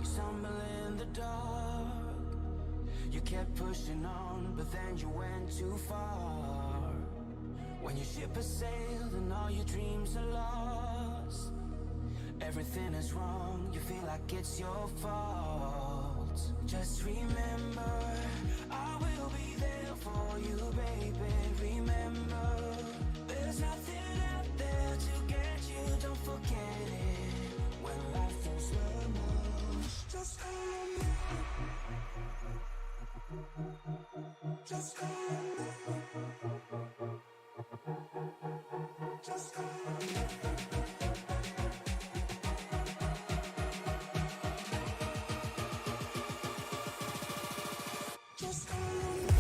you stumble in the dark. You kept pushing on, but then you went too far. When your ship has sailed and all your dreams are lost, everything is wrong, you feel like it's your fault. Just remember, I will be there for you, baby. Remember, there's nothing out there to get you, don't forget it. When life throws lemons, just call me. Just call me. Just call me. Just call me.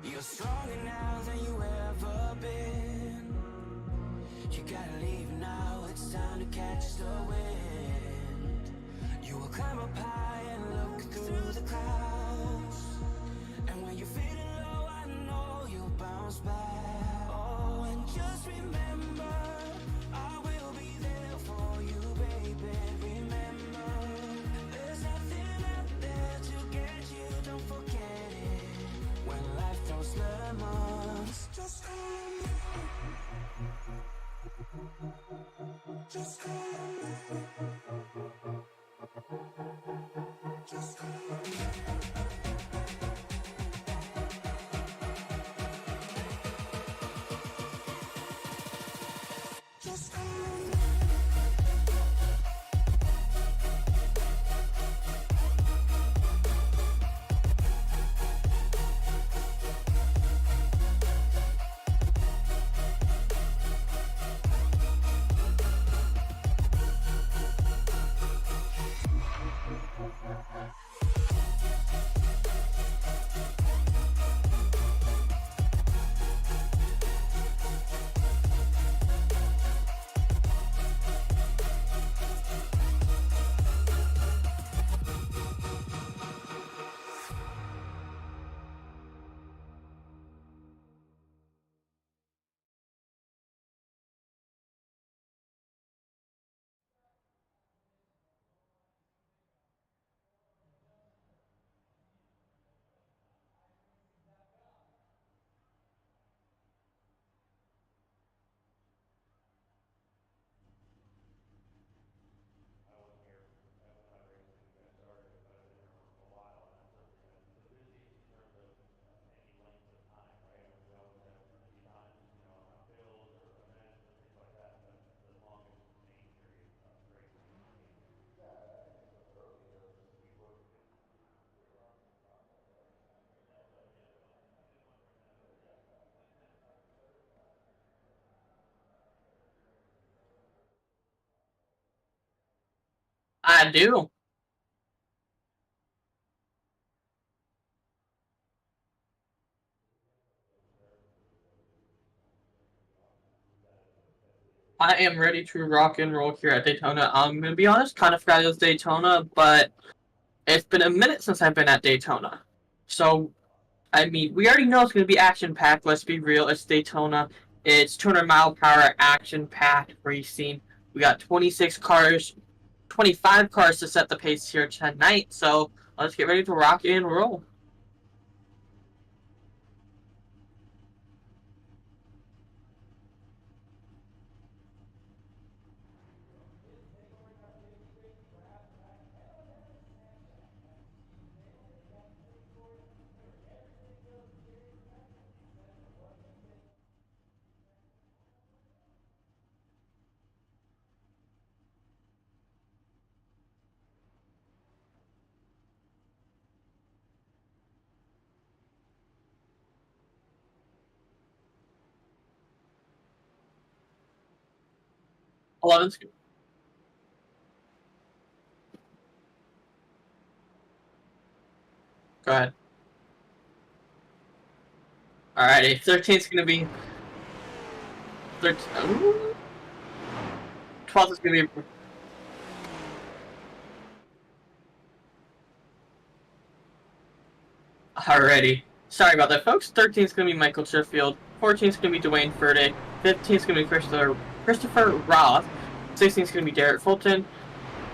You're stronger now than you ever been. You gotta leave now, it's time to catch the wind. You will climb up high and look through the clouds. And when you're feeling low, I know you'll bounce back. Oh, and just remember, I will be there for you, baby. Remember, there's nothing out there to get you, don't forget it. When life throws lemons, just call me. Just call me. Just call me. Just call me. I do. I am ready to rock and roll here at Daytona. I'm gonna be honest, kind of forgot it was Daytona, but it's been a minute since I've been at Daytona. So, I mean, we already know it's gonna be action packed. Let's be real, it's Daytona. It's 200-mile-per-hour action packed racing. We got 26 cars, 25 cars to set the pace here tonight. So let's get ready to rock and roll. 11's good. Go ahead. Alrighty, 13's gonna be 13. 12th is gonna be. Alrighty. Sorry about that, folks. 13th is gonna be Michael Sheffield. 14th is gonna be Dwayne Ferde. 15th is gonna be Christopher Roth. 16th is gonna be Derek Fulton.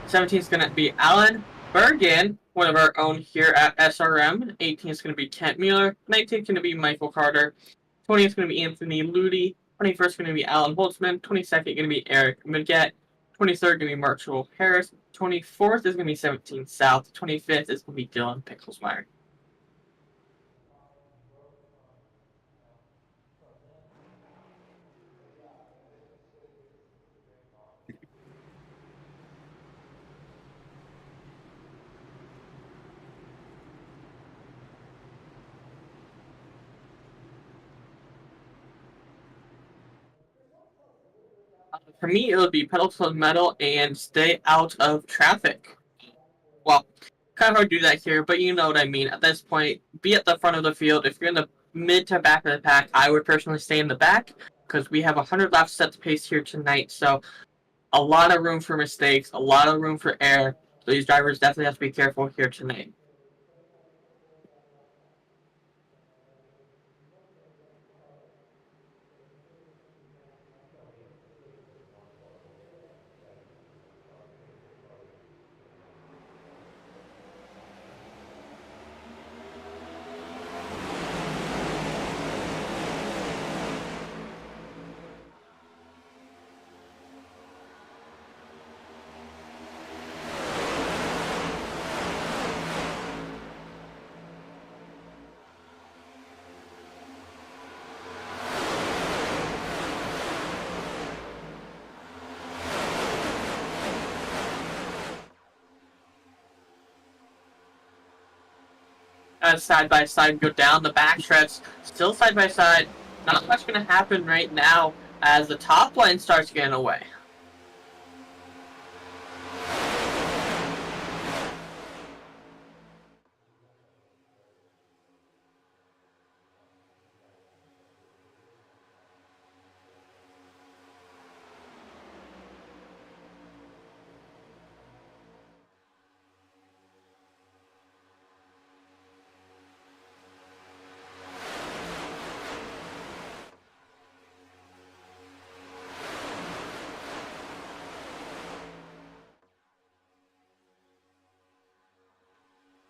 17th is gonna be Alan Bergen, one of our own here at SRM. 18th is gonna be Kent Mueller. 19th is gonna be Michael Carter. 20th is gonna be Anthony Ludi. 21st is gonna be Alan Holtzman. 22nd gonna be Eric Midget. 23rd gonna be Marshall Harris. 24th is gonna be 17th South. 25th is gonna be Dylan Picklesmeyer. For me, it would be pedal to the metal and stay out of traffic. Well, kind of hard to do that here, but you know what I mean. At this point, be at the front of the field. If you're in the mid to back of the pack, I would personally stay in the back because we have 100 laps set to pace here tonight. So a lot of room for mistakes, a lot of room for error. So these drivers definitely have to be careful here tonight. As side by side go down the back stretch, still side by side. Not much going to happen right now as the top line starts getting away.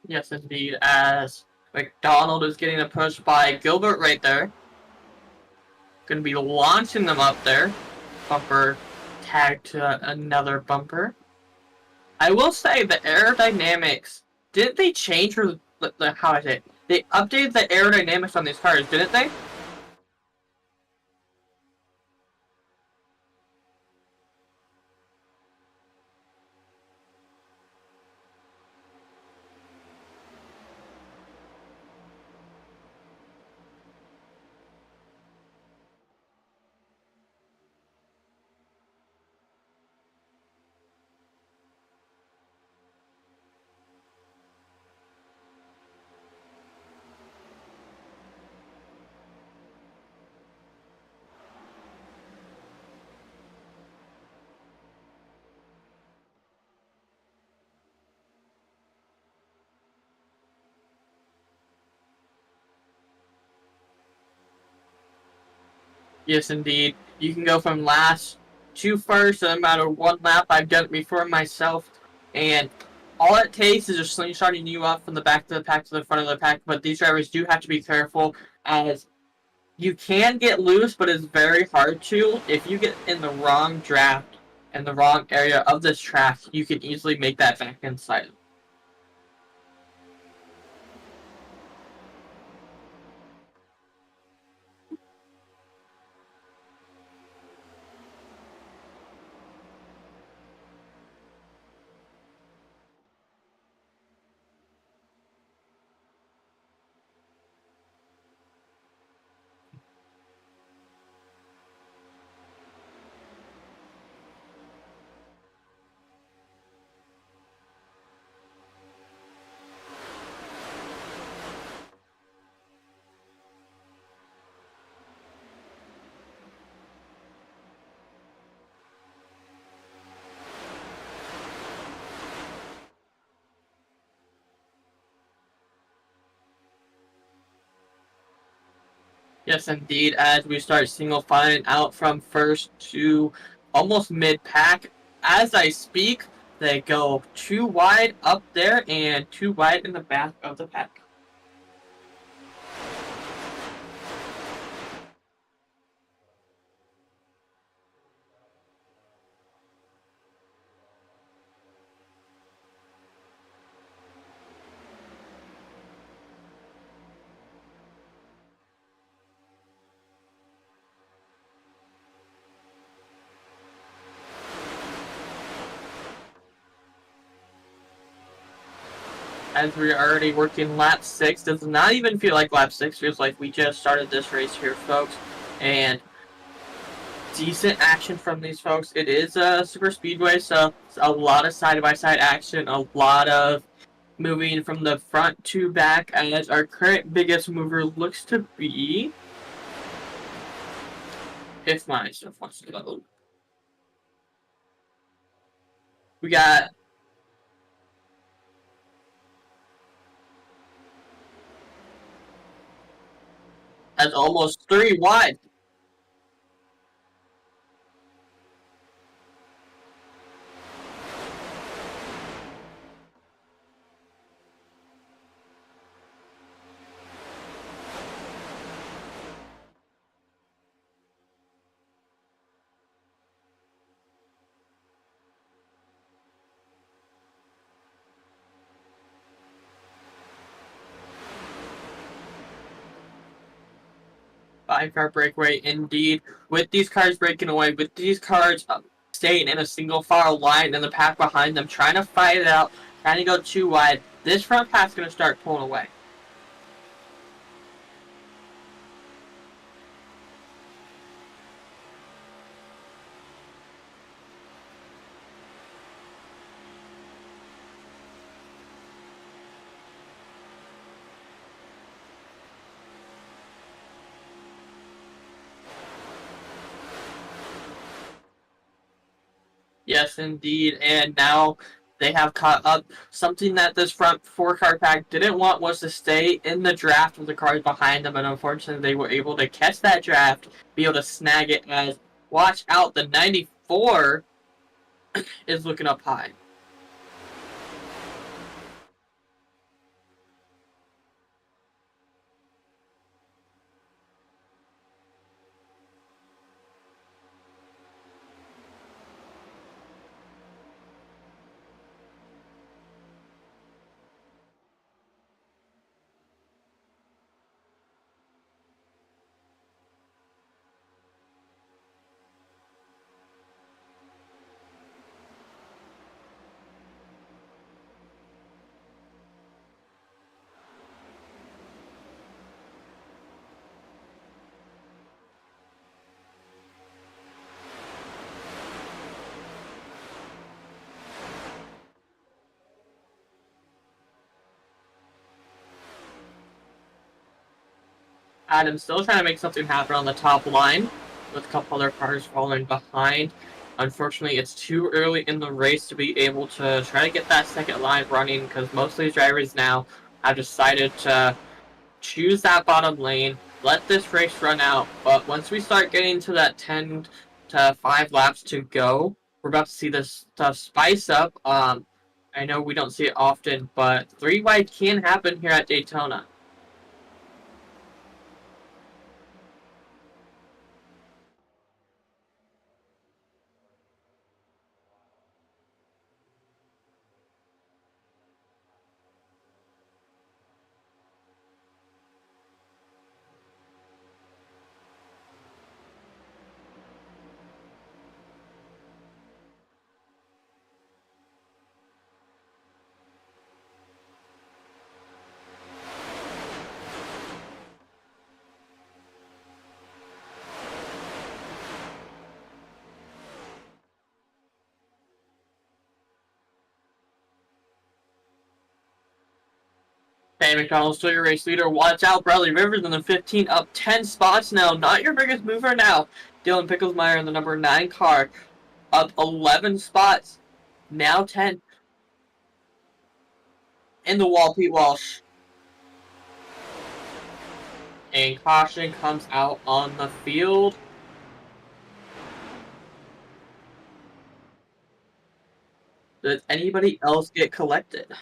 Yes, indeed, as McDonald is getting a push by Gilbert right there. Going to be launching them up there. Bumper tagged to another bumper. I will say the aerodynamics, didn't they change for how I say it? They updated the aerodynamics on these cars, didn't they? Yes, indeed. You can go from last to first in a matter of one lap. I've done it before myself, and all it takes is just slingshotting you up from the back of the pack to the front of the pack. But these drivers do have to be careful, as you can get loose, but it's very hard to. If you get in the wrong draft and the wrong area of this track, you can easily make that back inside. Yes, indeed. As we start single filing out from first to almost mid pack, as I speak, they go too wide up there and too wide in the back of the pack. As we're already working lap 6, does not even feel like lap 6, feels like we just started this race here, folks. And decent action from these folks. It is a super speedway, so it's a lot of side-by-side action, a lot of moving from the front to back, as our current biggest mover looks to be, if my stuff wants to load. We got that's almost 3 wide. Five-car breakaway, indeed. With these cars breaking away, with these cars staying in a single file line and the pack behind them, trying to fight it out, trying to go too wide, this front pack's going to start pulling away. Yes, indeed. And now they have caught up. Something that this front 4-car pack didn't want was to stay in the draft with the cars behind them, and unfortunately they were able to catch that draft, be able to snag it. As watch out, the 94 is looking up high. Adam's still trying to make something happen on the top line, with a couple other cars falling behind. Unfortunately, it's too early in the race to be able to try to get that second line running, because most of these drivers now have decided to choose that bottom lane, let this race run out. But once we start getting to that 10 to 5 laps to go, we're about to see this stuff spice up. I know we don't see it often, but 3 wide can happen here at Daytona. Hey, McDonald's still your race leader. Watch out, Bradley Rivers in the 15, up 10 spots now. Not your biggest mover now. Dylan Picklesmeyer in the number 9 car, up 11 spots. Now 10. In the wall, Pete Walsh. And caution comes out on the field. Does anybody else get collected?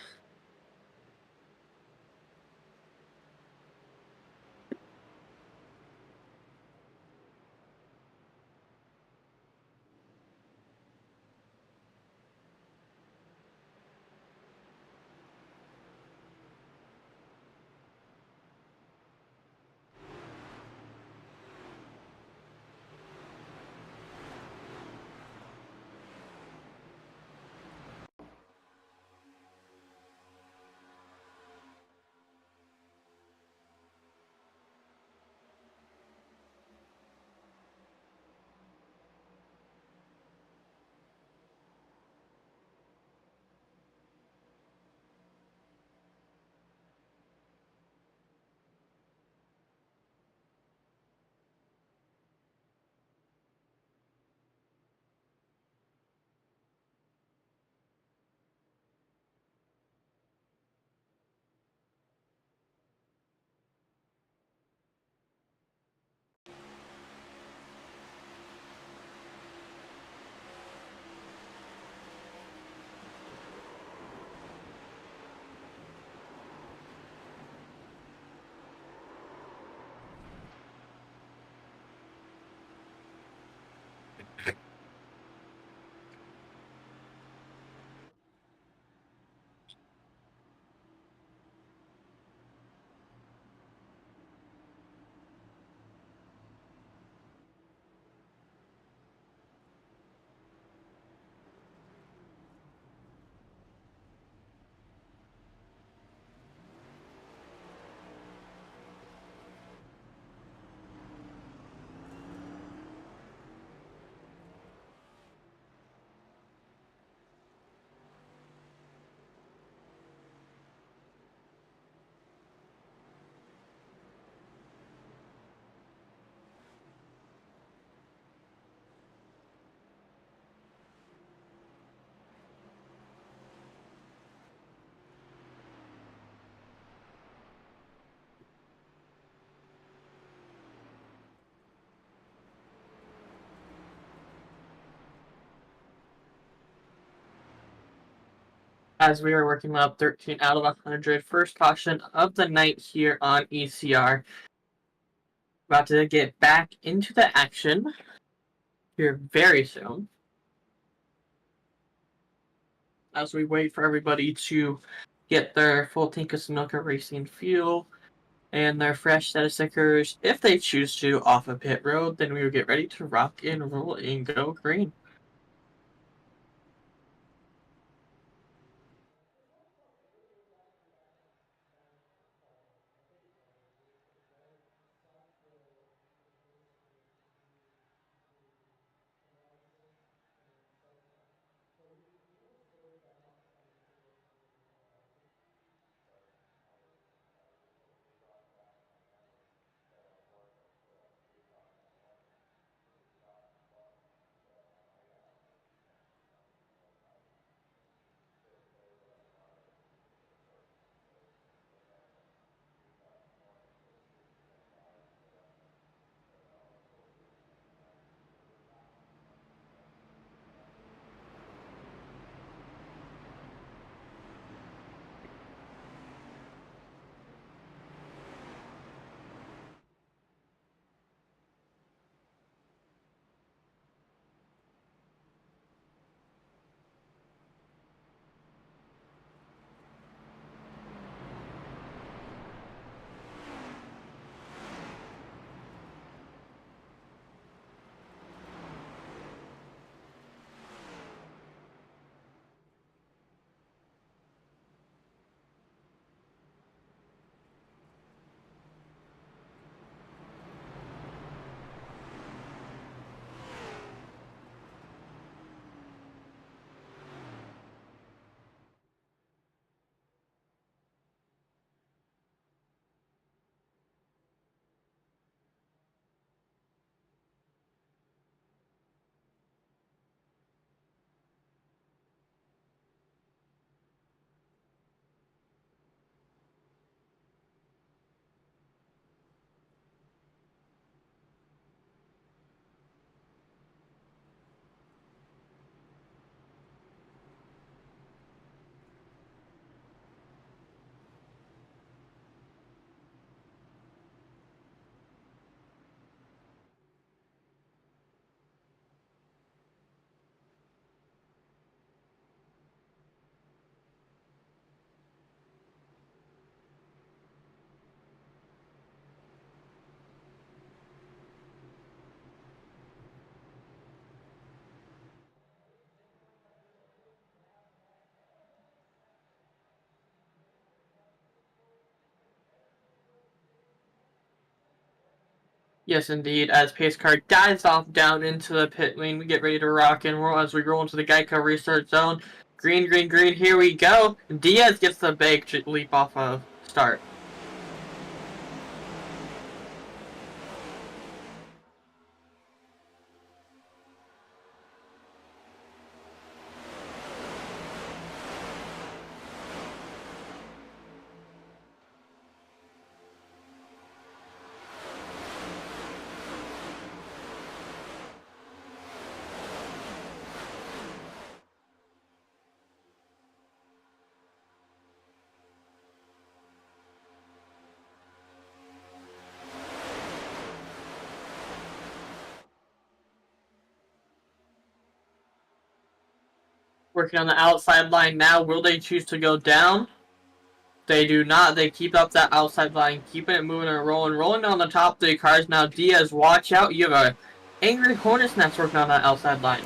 As we are working up 13 out of 100, first caution of the night here on ECR. About to get back into the action here very soon. As we wait for everybody to get their full tank of Sunoco Racing fuel and their fresh set of stickers, if they choose to, off of pit road, then we will get ready to rock and roll and go green. Yes, indeed. As pace car dives off down into the pit lane, we get ready to rock and roll as we roll into the Geico restart zone. Green, green, green. Here we go. Diaz gets the big leap off of start. Working on the outside line now. Will they choose to go down? They do not. They keep up that outside line, keeping it moving and rolling. Rolling on the top three cars now. Diaz, watch out. You have a angry Hornet's Nest working on that outside line.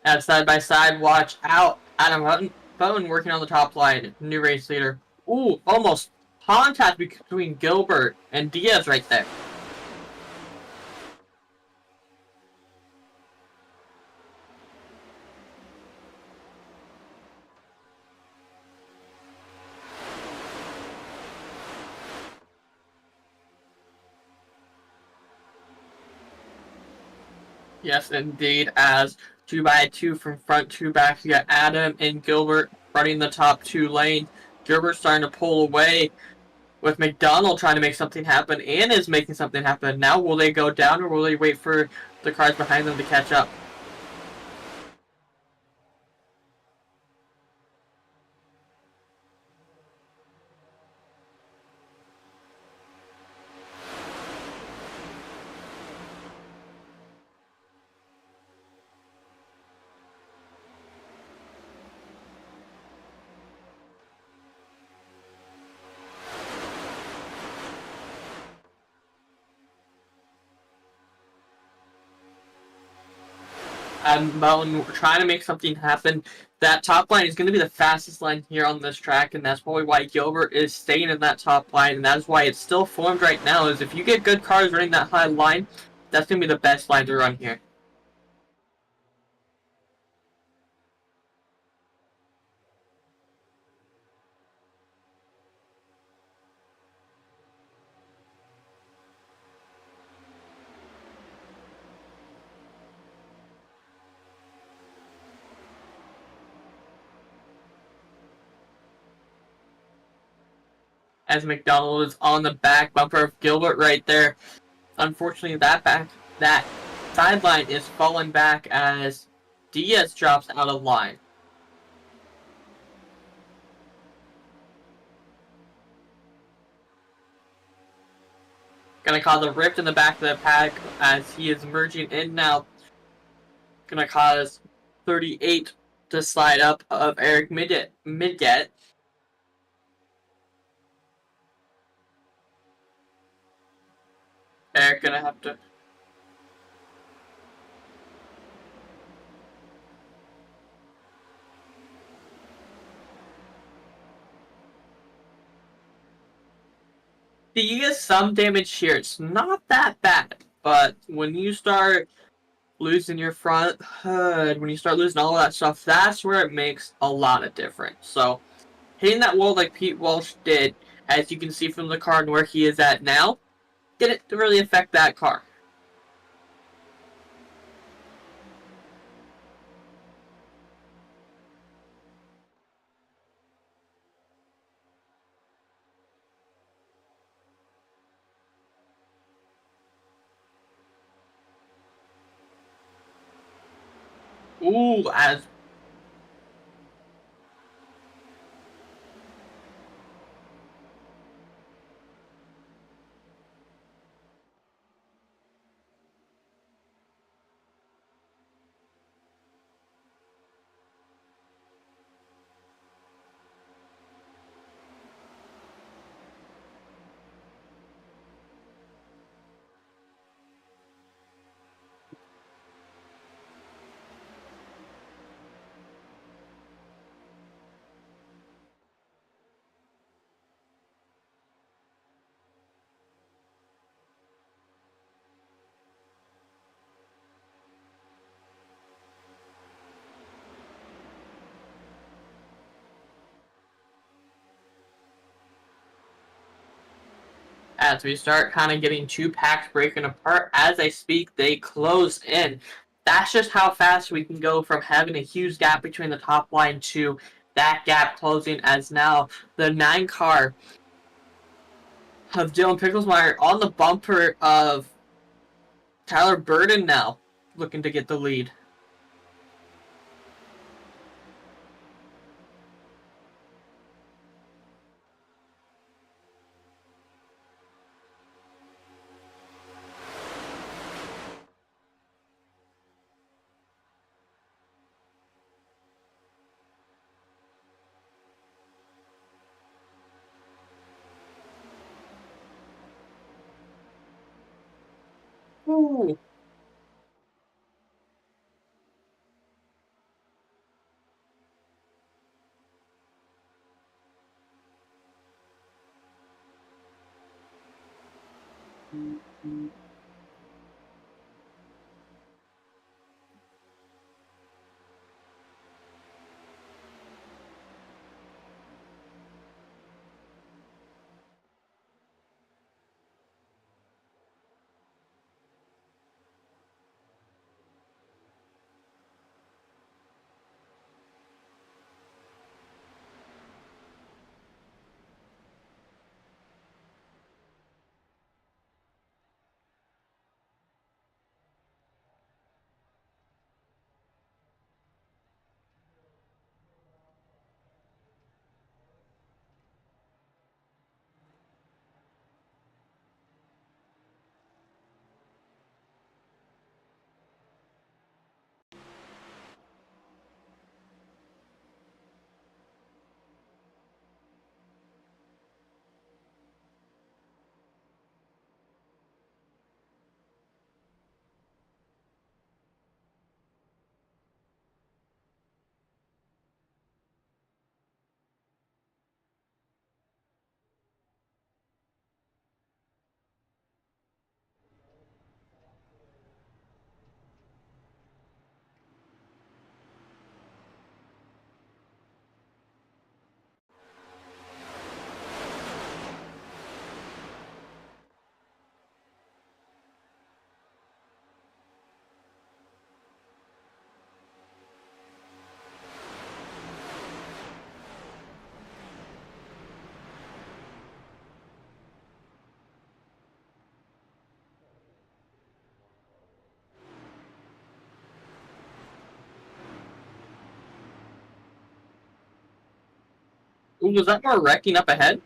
At side by side, watch out. Adam Button working on the top line. New race leader. Ooh, almost contact between Gilbert and Diaz right there. Yes, indeed. As 2x2 from front to back, you got Adam and Gilbert running the top two lanes. Gilbert starting to pull away with McDonald trying to make something happen and is making something happen. Now, will they go down or will they wait for the cars behind them to catch up? Mountain trying to make something happen. That top line is going to be the fastest line here on this track, and that's probably why Gilbert is staying in that top line, and that's why it's still formed right now, is if you get good cars running that high line, that's going to be the best line to run here. As McDonald is on the back bumper of Gilbert right there. Unfortunately, that sideline is falling back as Diaz drops out of line. Gonna cause a rift in the back of the pack as he is merging in now. Gonna cause 38 to slide up of Eric Midget. Eric gonna have to. He gets some damage here. It's not that bad, but when you start losing your front hood, when you start losing all that stuff, that's where it makes a lot of difference. So hitting that wall like Pete Walsh did, as you can see from the car and where he is at now, didn't really affect that car. Ooh, as as we start kind of getting two packs breaking apart. As I speak, they close in. That's just how fast we can go from having a huge gap between the top line to that gap closing, as now the 9 car of Dylan Picklesmeyer on the bumper of Tyler Burden now, looking to get the lead. Ooh. Ooh, was that more wrecking up ahead?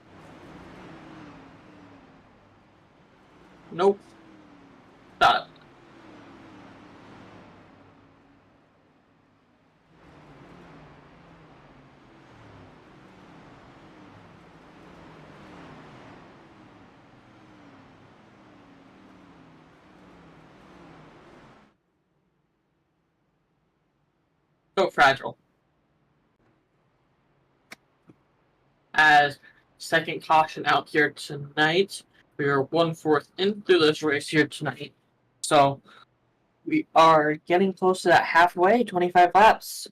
Nope. Thought it. So fragile. As second caution out here tonight, we are 1/4 into this race here tonight. So we are getting close to that halfway, 25 laps.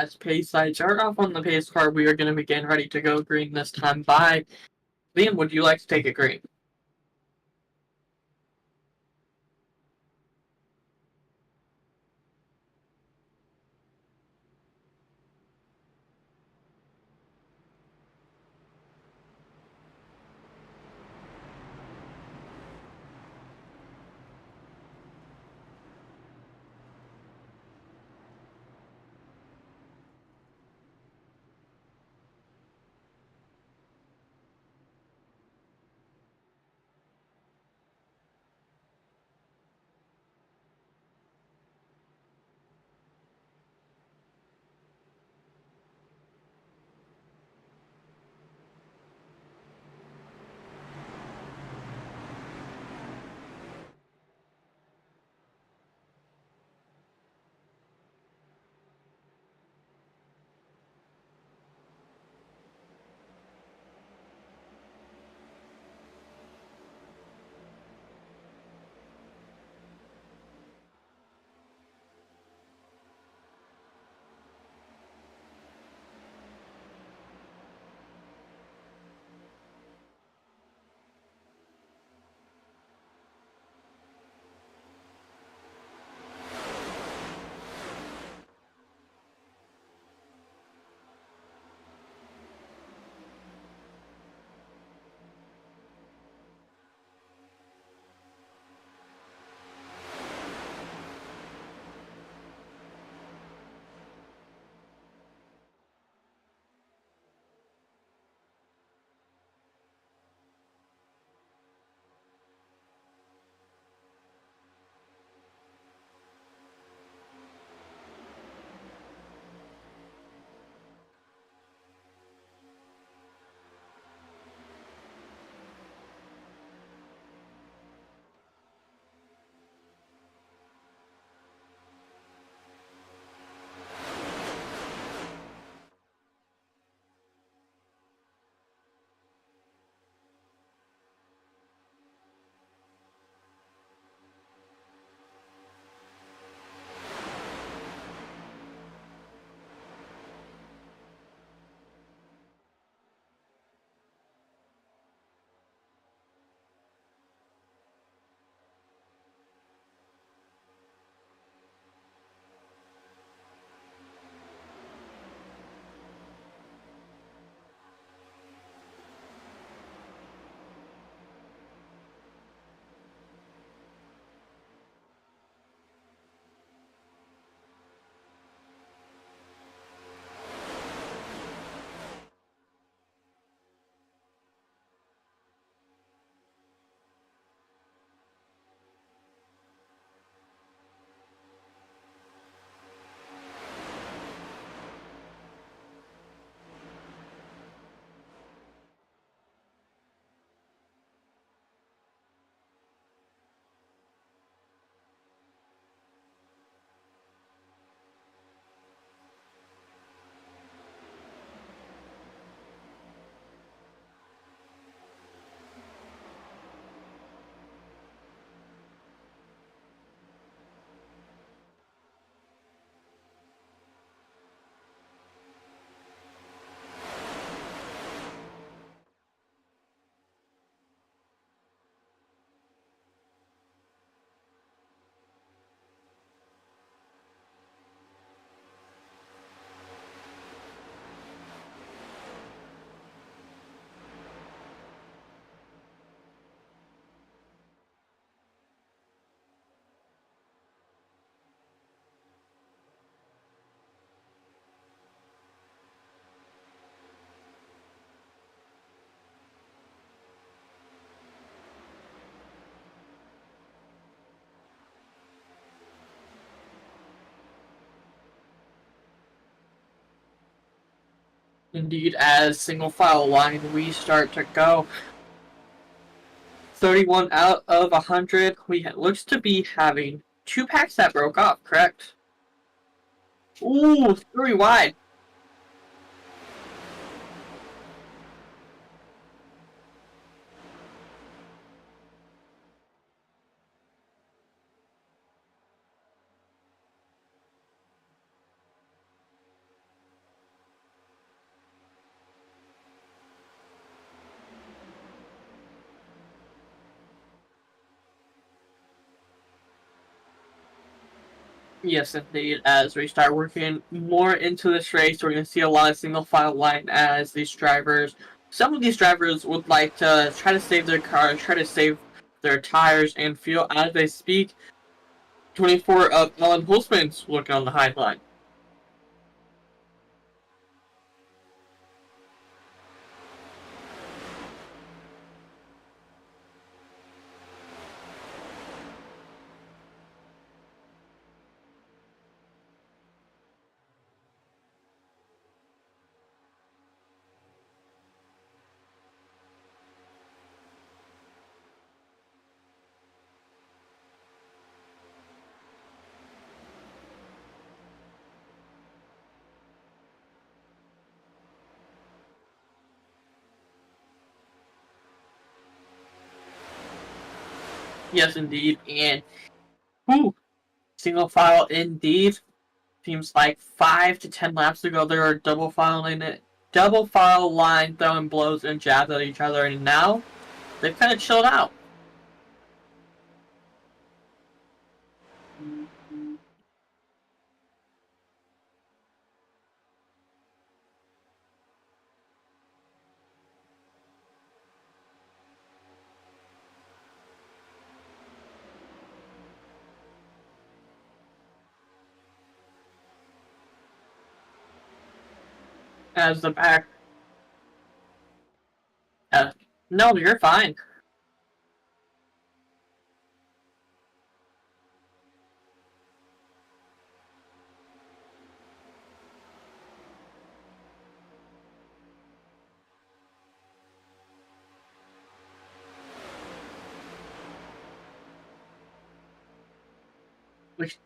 fast pace side. Start off on the pace car. We are going to begin ready to go green this time by. Liam, would you like to take it green? Indeed, as single file line, we start to go. 31 out of 100. We looks to be having 2 packs that broke off, correct? Ooh, 3 wide. Yes, indeed. As we start working more into this race, we're going to see a lot of single file line as these drivers. Some of these drivers would like to try to save their cars, try to save their tires and fuel as they speak. 24 of Alan Holtzman's looking on the high line. Yes, indeed. And whew, single file indeed. Seems like 5 to 10 laps ago they were double file line throwing blows and jabs at each other, and now they've kind of chilled out. As the back, uh, no, you're fine. Which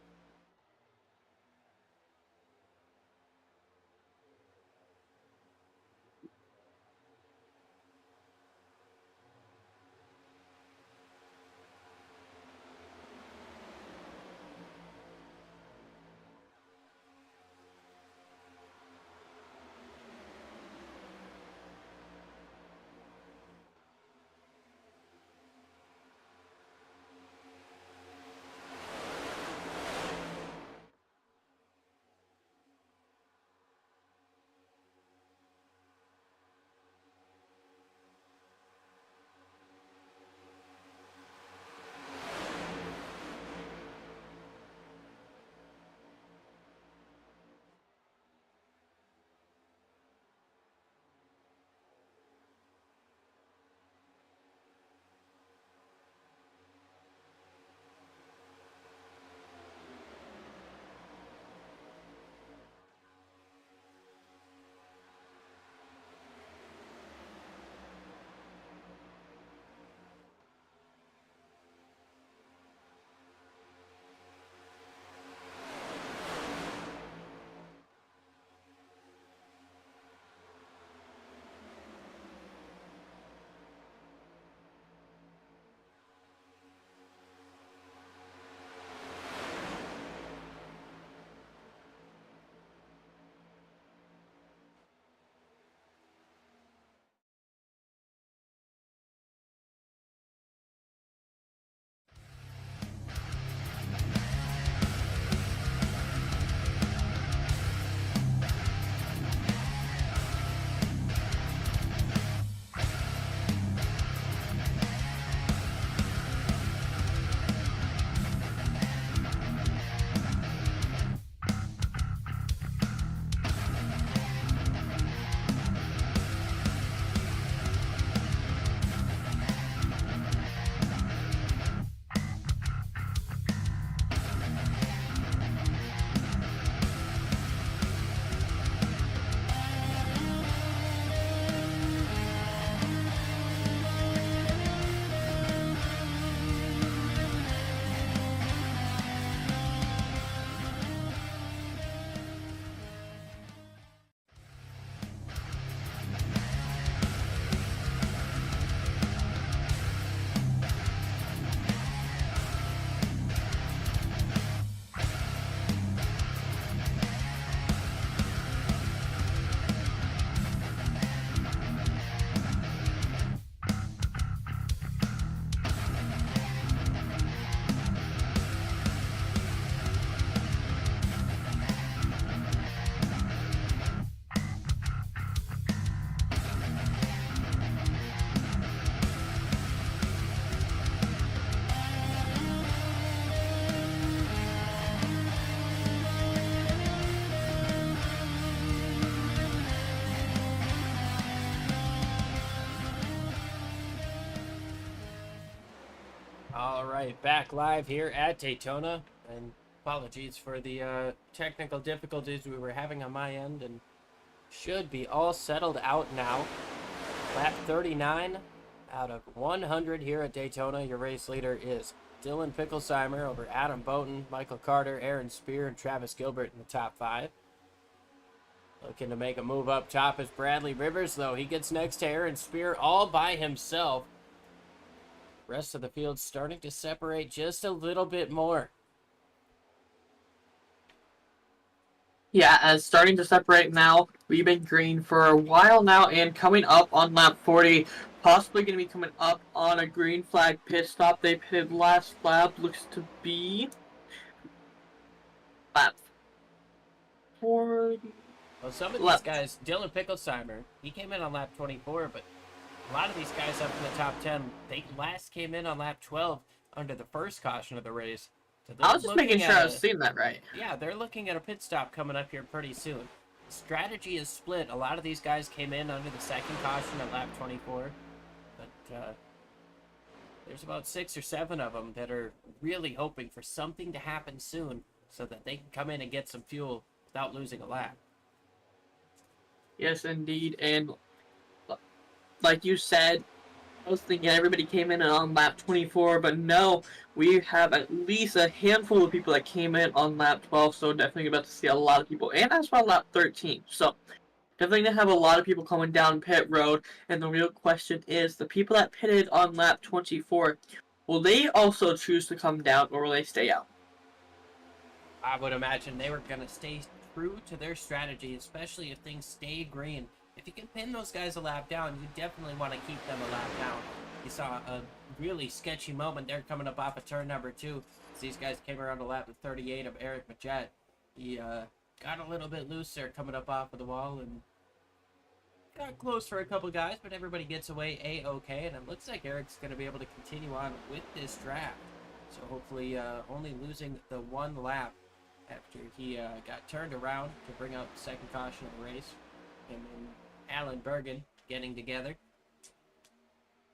All right, back live here at Daytona, and apologies for the technical difficulties we were having on my end, and should be all settled out now. Lap 39 out of 100 here at Daytona. Your race leader is Dylan Picklesheimer over Adam Bowden, Michael Carter, Aaron Spear, and Travis Gilbert in the top 5. Looking to make a move up top is Bradley Rivers, though. He gets next to Aaron Spear all by himself. Rest of the field starting to separate just a little bit more. Yeah, as starting to separate now. We've been green for a while now, and coming up on lap 40, possibly going to be coming up on a green flag pit stop. They pitted last lap, looks to be lap 40. Well, some of these guys, Dylan Picklesheimer, he came in on lap 24, but a lot of these guys up in the top 10, they last came in on lap 12 under the first caution of the race. So I was just making sure I was seeing that right. Yeah, they're looking at a pit stop coming up here pretty soon. Strategy is split. A lot of these guys came in under the second caution at lap 24, but there's about 6 or 7 of them that are really hoping for something to happen soon so that they can come in and get some fuel without losing a lap. Yes, indeed, and like you said, I was thinking everybody came in on lap 24, but no, we have at least a handful of people that came in on lap 12, so definitely about to see a lot of people, and as well lap 13, so definitely going to have a lot of people coming down pit road, and the real question is, the people that pitted on lap 24, will they also choose to come down, or will they stay out? I would imagine they were going to stay true to their strategy, especially if things stay green. If you can pin those guys a lap down, you definitely want to keep them a lap down. You saw a really sketchy moment there coming up off of turn number 2. As these guys came around to lap 38 of Eric Majette. He got a little bit loose there coming up off of the wall and got close for a couple guys, but everybody gets away A-okay, and it looks like Eric's going to be able to continue on with this draft. So hopefully only losing the 1 lap after he got turned around to bring out the second caution of the race. Him and Alan Bergen getting together.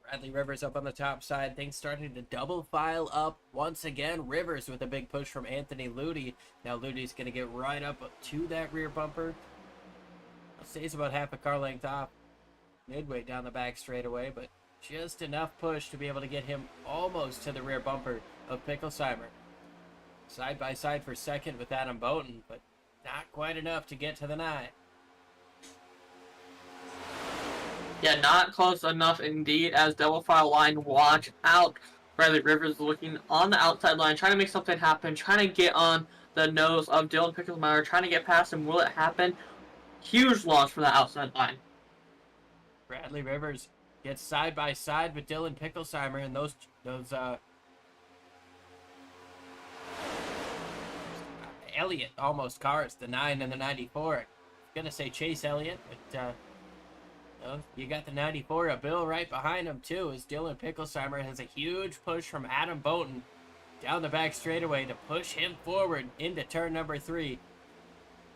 Bradley Rivers up on the top side. Things starting to double file up once again. Rivers with a big push from Anthony Ludy. Now Ludy's going to get right up to that rear bumper. I'll say he's about half a car length off midway down the back straightaway, but just enough push to be able to get him almost to the rear bumper of Picklesheimer. Side by side for second with Adam Bowden, but not quite enough to get to the 9. Yeah, not close enough indeed, as double file line, watch out. Bradley Rivers looking on the outside line, trying to make something happen, trying to get on the nose of Dylan Picklesheimer, trying to get past him. Will it happen? Huge loss for the outside line. Bradley Rivers gets side by side with Dylan Picklesheimer, and those Elliott almost cars, the 9 and the 94. I'm gonna say Chase Elliott, but you got the 94, a Bill right behind him too, as Dylan Picklesheimer has a huge push from Adam Bowden down the back straightaway to push him forward into turn number 3.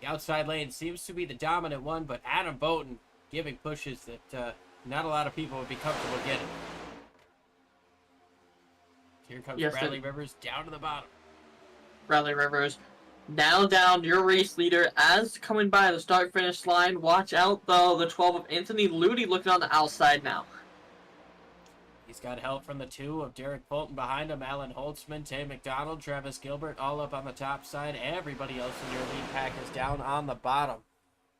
The outside lane seems to be the dominant one, but Adam Bowden giving pushes that not a lot of people would be comfortable getting. Here comes Bradley Rivers down to the bottom. Bradley Rivers now down, your race leader, as coming by the start-finish line. Watch out, though, the 12 of Anthony Ludy looking on the outside now. He's got help from the 2 of Derek Fulton behind him, Alan Holtzman, Tay McDonald, Travis Gilbert, all up on the top side. Everybody else in your lead pack is down on the bottom.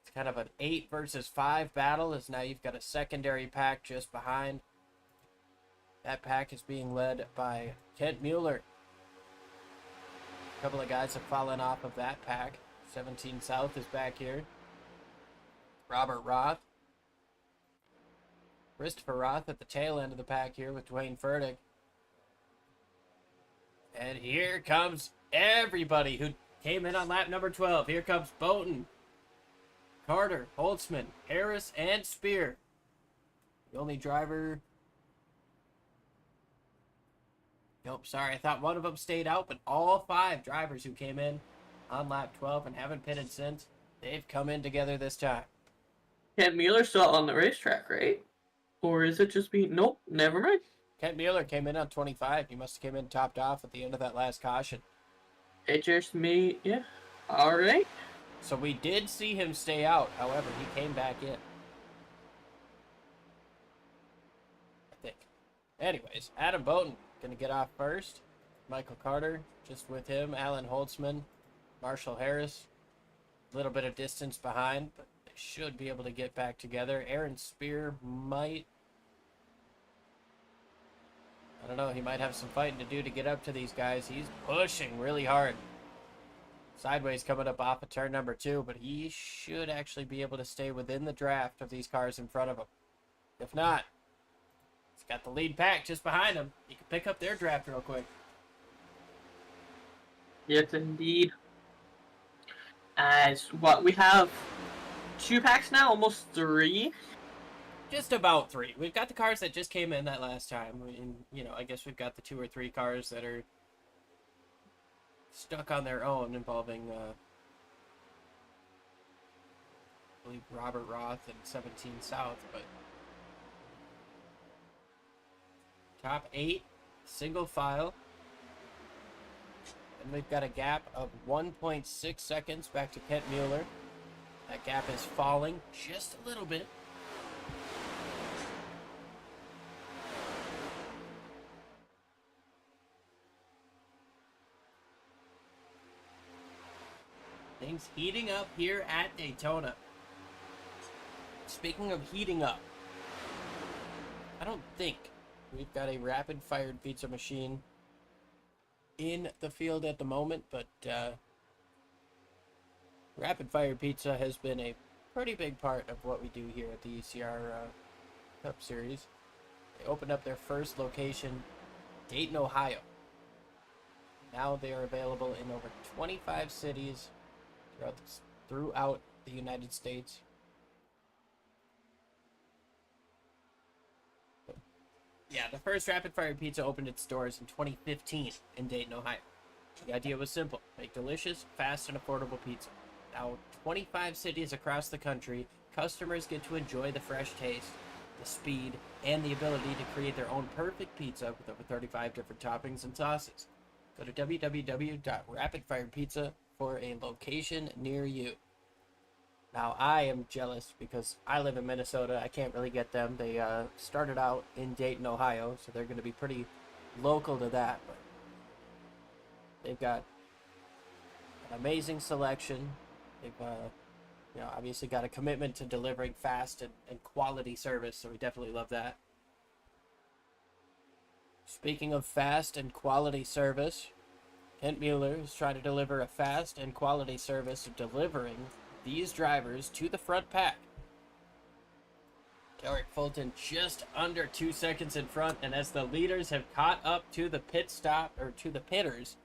It's kind of an 8 versus 5 battle, as now you've got a secondary pack just behind. That pack is being led by Kent Mueller. A couple of guys have fallen off of that pack. 17 South is back here. Robert Roth. Christopher Roth at the tail end of the pack here with Dwayne Furtick. And here comes everybody who came in on lap number 12. Here comes Bowden, Carter, Holtzman, Harris, and Spear. The only driver... Nope, sorry, I thought one of them stayed out, but all 5 drivers who came in on lap 12 and haven't pitted since, they've come in together this time. Kent Mueller's still on the racetrack, right? Or is it just me? Nope, never mind. Kent Mueller came in on 25. He must have came in topped off at the end of that last caution. It just me, yeah. All right. So we did see him stay out. However, he came back in. I think. Anyways, Adam Bowden going to get off first. Michael Carter, just with him. Alan Holtzman, Marshall Harris. A little bit of distance behind, but they should be able to get back together. Aaron Spear might... I don't know, he might have some fighting to do to get up to these guys. He's pushing really hard. Sideways coming up off of turn number 2, but he should actually be able to stay within the draft of these cars in front of him. If not, he's got the lead pack just behind him. He can pick up their draft real quick. Yes, indeed. As what we have 2 packs now, almost 3. Just about 3. We've got the cars that just came in that last time. And, you know, I guess we've got the 2 or 3 cars that are stuck on their own, involving, I believe, Robert Roth and 17 South. But top 8, single file. And we've got a gap of 1.6 seconds back to Kent Mueller. That gap is falling just a little bit. Things heating up here at Daytona. Speaking of heating up, I don't think we've got a rapid-fired pizza machine in the field at the moment, but rapid-fired pizza has been a pretty big part of what we do here at the ECR Cup Series. They opened up their first location, Dayton, Ohio. Now they are available in over 25 cities throughout the United States. Yeah, the first Rapid Fire Pizza opened its doors in 2015 in Dayton, Ohio. The idea was simple: make delicious, fast, and affordable pizza. Now, 25 cities across the country, customers get to enjoy the fresh taste, the speed, and the ability to create their own perfect pizza with over 35 different toppings and sauces. Go to www.rapidfirepizza for a location near you. Now, I am jealous because I live in Minnesota. I can't really get them. They started out in Dayton, Ohio, so they're going to be pretty local to that. But they've got an amazing selection. They've obviously got a commitment to delivering fast and quality service, so we definitely love that. Speaking of fast and quality service, Kent Mueller is trying to deliver a fast and quality service of delivering these drivers to the front pack. Derek Fulton just under 2 seconds in front, and as the leaders have caught up to the pit stop, or to the pitters,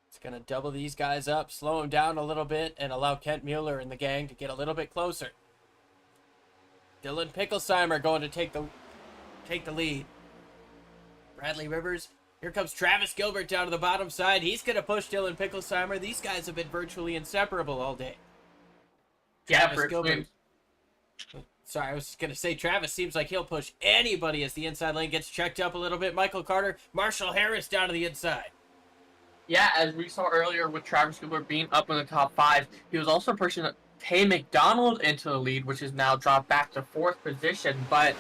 it's going to double these guys up, slow them down a little bit, and allow Kent Mueller and the gang to get a little bit closer. Dylan Picklesheimer going to take the lead. Bradley Rivers. Here comes Travis Gilbert down to the bottom side. He's going to push Dylan Picklesheimer. These guys have been virtually inseparable all day. Travis Gilbert. Sorry, I was going to say Travis seems like he'll push anybody as the inside lane gets checked up a little bit. Michael Carter, Marshall Harris down to the inside. Yeah, as we saw earlier with Travis Gilbert being up in the top 5, he was also pushing Tay McDonald into the lead, which is now dropped back to 4th position. But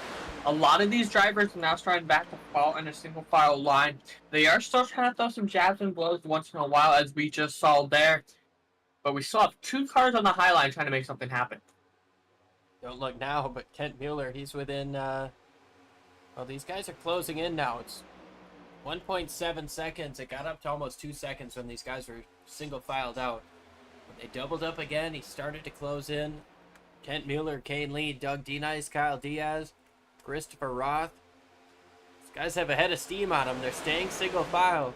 a lot of these drivers are now starting back to fall in a single file line. They are still trying to throw some jabs and blows once in a while, as we just saw there. But we still have 2 cars on the high line trying to make something happen. Don't look now, but Kent Mueller, he's within, well, these guys are closing in now. It's 1.7 seconds. It got up to almost 2 seconds when these guys were single filed out. When they doubled up again, he started to close in. Kent Mueller, Kane Lee, Doug D-Nice, Kyle Diaz, Christopher Roth. These guys have a head of steam on them. They're staying single file.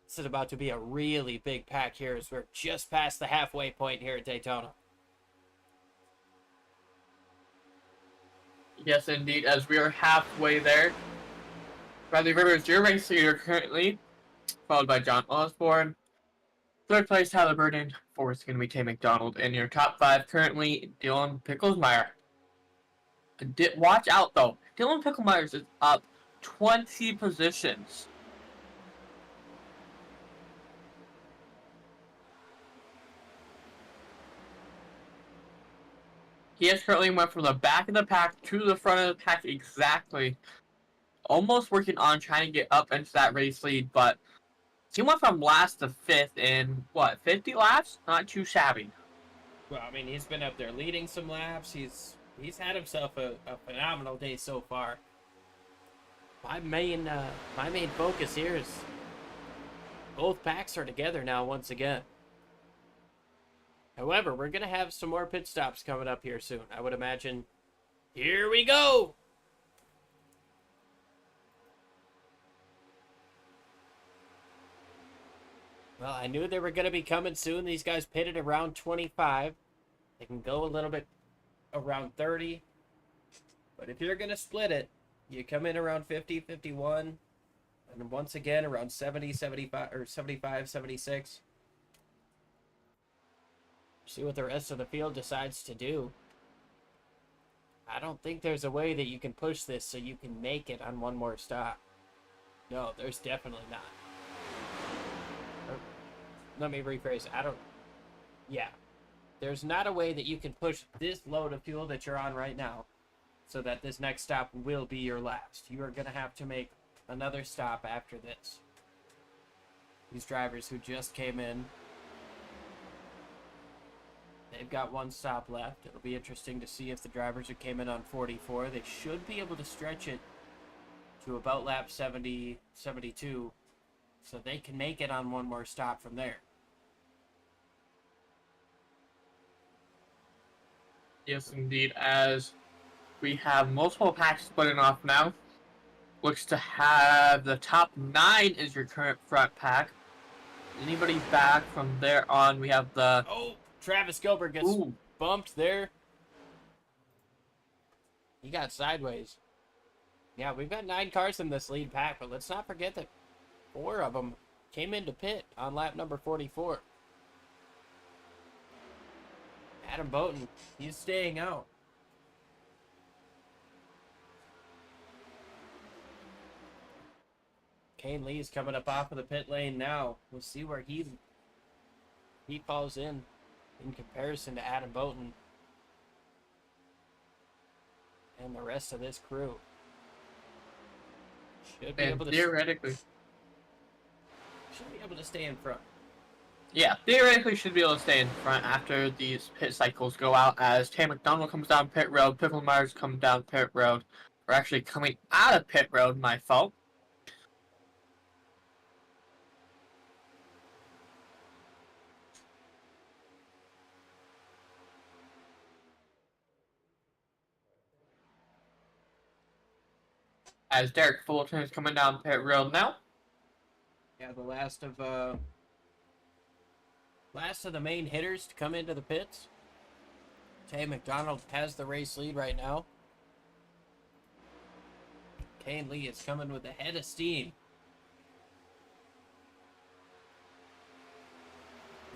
This is about to be a really big pack here as we're just past the halfway point here at Daytona. Yes, indeed, as we are halfway there. Bradley Rivers, your race leader currently, followed by John Osborne. 3rd place, Tyler Burden. 4th is going to be Tay McDonald. And your top 5 currently, Dylan Picklesheimer. Watch out, though. Dylan Picklemeyers is up 20 positions. He has currently went from the back of the pack to the front of the pack exactly. Almost working on trying to get up into that race lead, but he went from last to 5th in, 50 laps? Not too shabby. Well, I mean, he's been up there leading some laps. He's had himself a phenomenal day so far. My main focus here is both packs are together now once again. However, we're going to have some more pit stops coming up here soon. I would imagine. Here we go! Well, I knew they were going to be coming soon. These guys pitted around 25. They can go a little bit around 30. But if you're going to split it, you come in around 50, 51. And then once again around 70, 75, or 75, 76. See what the rest of the field decides to do. I don't think there's a way that you can push this so you can make it on one more stop. No, there's definitely not. Let me rephrase. Yeah. There's not a way that you can push this load of fuel that you're on right now so that this next stop will be your last. You are going to have to make another stop after this. These drivers who just came in, they've got one stop left. It'll be interesting to see if the drivers who came in on 44, they should be able to stretch it to about lap 70, 72, so they can make it on one more stop from there. Yes, indeed, as we have multiple packs splitting off now. Looks to have the top 9 is your current front pack. Anybody back from there on, we have the... Oh, Travis Gilbert gets bumped there. He got sideways. Yeah, we've got 9 cars in this lead pack, but let's not forget that 4 of them came into pit on lap number 44. Adam Bowden, he's staying out. Kane Lee is coming up off of the pit lane now. We'll see where he falls in comparison to Adam Bowden and the rest of this crew. Should be able to theoretically stay in front. Yeah, theoretically should be able to stay in front after these pit cycles go out as Tay McDonald comes down pit road, Picklemeyers come down pit road. We're actually coming out of pit road, my fault. As Derek Fulton is coming down pit road now. Yeah, the last of the main hitters to come into the pits. Tay McDonald has the race lead right now. Kane Lee is coming with a head of steam.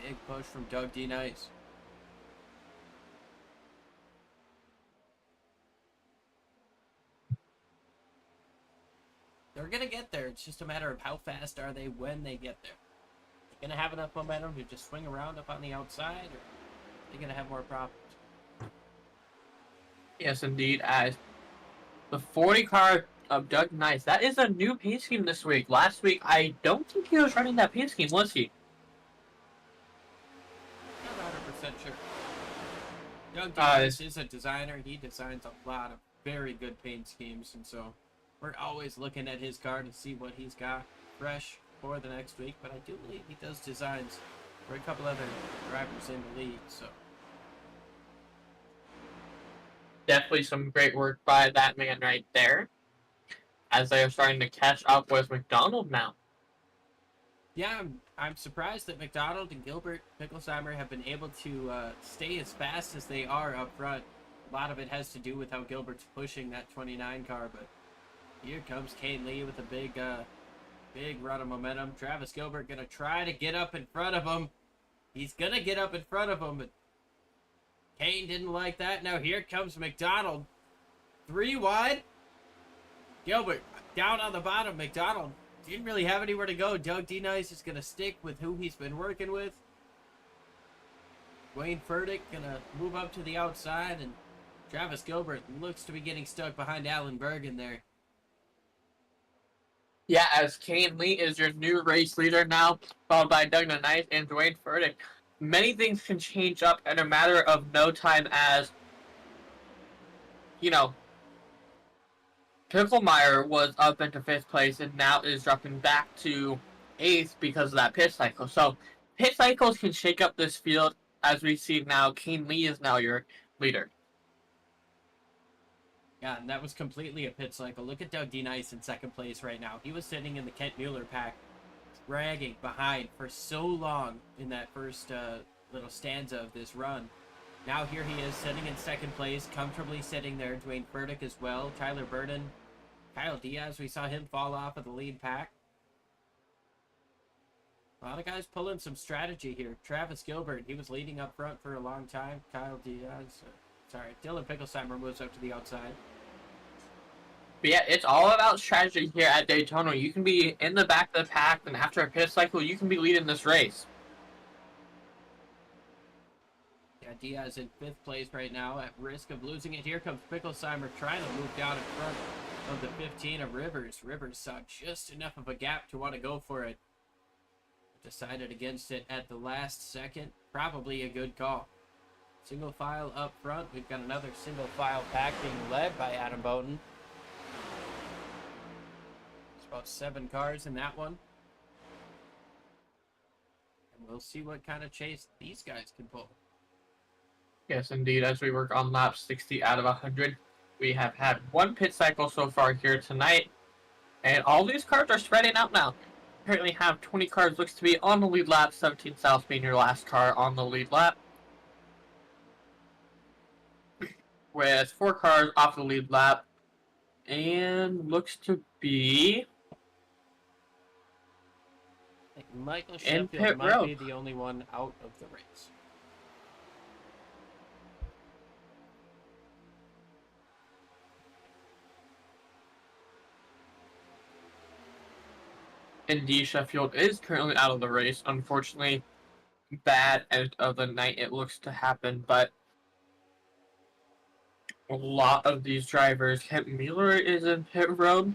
Big push from Doug D. Nice. They're going to get there. It's just a matter of how fast are they when they get there. They're going to have enough momentum to just swing around up on the outside, or they're going to have more problems. Yes, indeed. As the 40 car of Doug Nice, that is a new paint scheme this week. Last week, I don't think he was running that paint scheme, was he? Not 100% sure. Doug Nice is a designer. He designs a lot of very good paint schemes, and so we're always looking at his car to see what he's got fresh for the next week. But I do believe he does designs for a couple other drivers in the league. So Definitely some great work by that man right there. As they are starting to catch up with McDonald now. yeah, I'm surprised that McDonald and Gilbert Picklesheimer have been able to stay as fast as they are up front. A lot of it has to do with how Gilbert's pushing that 29 car, but here comes Kane Lee with a big run of momentum. Travis Gilbert going to try to get up in front of him. He's going to get up in front of him, but Kane didn't like that. Now here comes McDonald. 3 wide. Gilbert down on the bottom. McDonald didn't really have anywhere to go. Doug D-Nice is going to stick with who he's been working with. Wayne Furtick going to move up to the outside, and Travis Gilbert looks to be getting stuck behind Alan Bergen there. Yeah, as Kane Lee is your new race leader now, followed by Doug Knight and Dwayne Furtick. Many things can change up in a matter of no time as, you know, Picklemeyer was up into 5th place and now is dropping back to 8th because of that pit cycle. So pit cycles can shake up this field. As we see now, Kane Lee is now your leader. Yeah, and that was completely a pit cycle. Look at Doug D-Nice in 2nd place right now. He was sitting in the Kent Mueller pack, dragging behind for so long in that first little stanza of this run. Now here he is sitting in 2nd place, comfortably sitting there. Dwayne Furtick as well. Tyler Burden. Kyle Diaz, we saw him fall off of the lead pack. A lot of guys pulling some strategy here. Travis Gilbert, he was leading up front for a long time. Kyle Diaz, Dylan Picklesheimer moves up to the outside. But yeah, it's all about strategy here at Daytona. You can be in the back of the pack, and after a pit cycle, you can be leading this race. Yeah, Diaz in 5th place right now, at risk of losing it. Here comes Picklesheimer trying to move down in front of the 15 of Rivers. Rivers saw just enough of a gap to want to go for it. Decided against it at the last second. Probably a good call. Single file up front. We've got another single file pack being led by Adam Bowden. It's about 7 cars in that one. And we'll see what kind of chase these guys can pull. Yes, indeed. As we work on lap 60 out of 100, we have had 1 pit cycle so far here tonight. And all these cars are spreading out now. Currently have 20 cars, looks to be on the lead lap, 17 South being your last car on the lead lap. With 4 cars off the lead lap. And looks to be... I think Michael And Sheffield pit might row. be the only one out of the race. Indeed, Sheffield is currently out of the race. Unfortunately, bad end of the night it looks to happen, but a lot of these drivers, Kent Mueller is in pit road.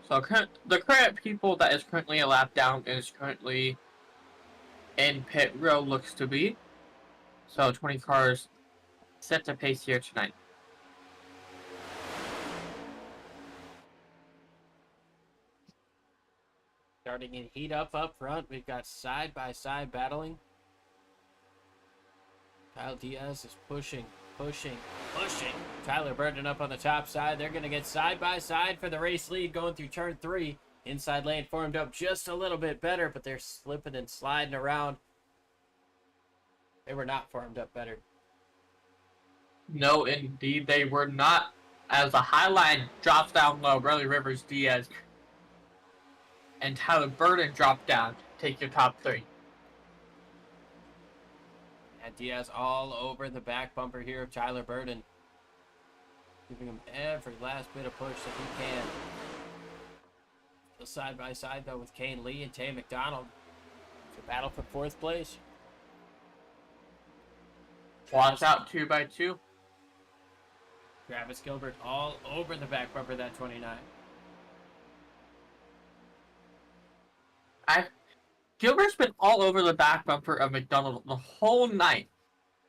So the current people that is currently a lap down is currently in pit road, looks to be. So 20 cars set to pace here tonight. Starting in heat up front, we've got side-by-side battling. Kyle Diaz is pushing. Tyler Burden up on the top side. They're going to get side-by-side for the race lead going through turn 3. Inside lane formed up just a little bit better, but they're slipping and sliding around. They were not formed up better. No, indeed, they were not. As the high line drops down low, Riley Rivers, Diaz, and Tyler Burden drop down. Take your top 3. And Diaz all over the back bumper here of Tyler Burden. Giving him every last bit of push that he can. Still side by side though with Kane Lee and Tay McDonald. It's a battle for 4th place. Watch out 2x2. Travis Gilbert all over the back bumper of that 29. Gilbert's been all over the back bumper of McDonald the whole night.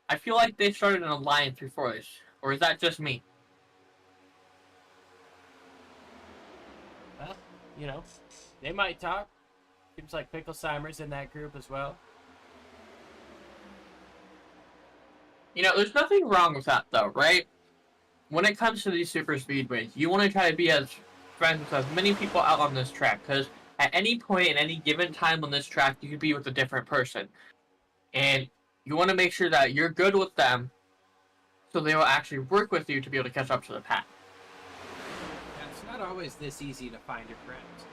I feel like they started an alliance before this. Or is that just me? Well, you know, they might talk. Seems like Picklesheimer's in that group as well. You know, there's nothing wrong with that though, right? When it comes to these super speedways, you want to try to be as friends with as many people out on this track, because at any point, at any given time on this track, you could be with a different person. And you want to make sure that you're good with them, so they will actually work with you to be able to catch up to the pack. Yeah, it's not always this easy to find your friends.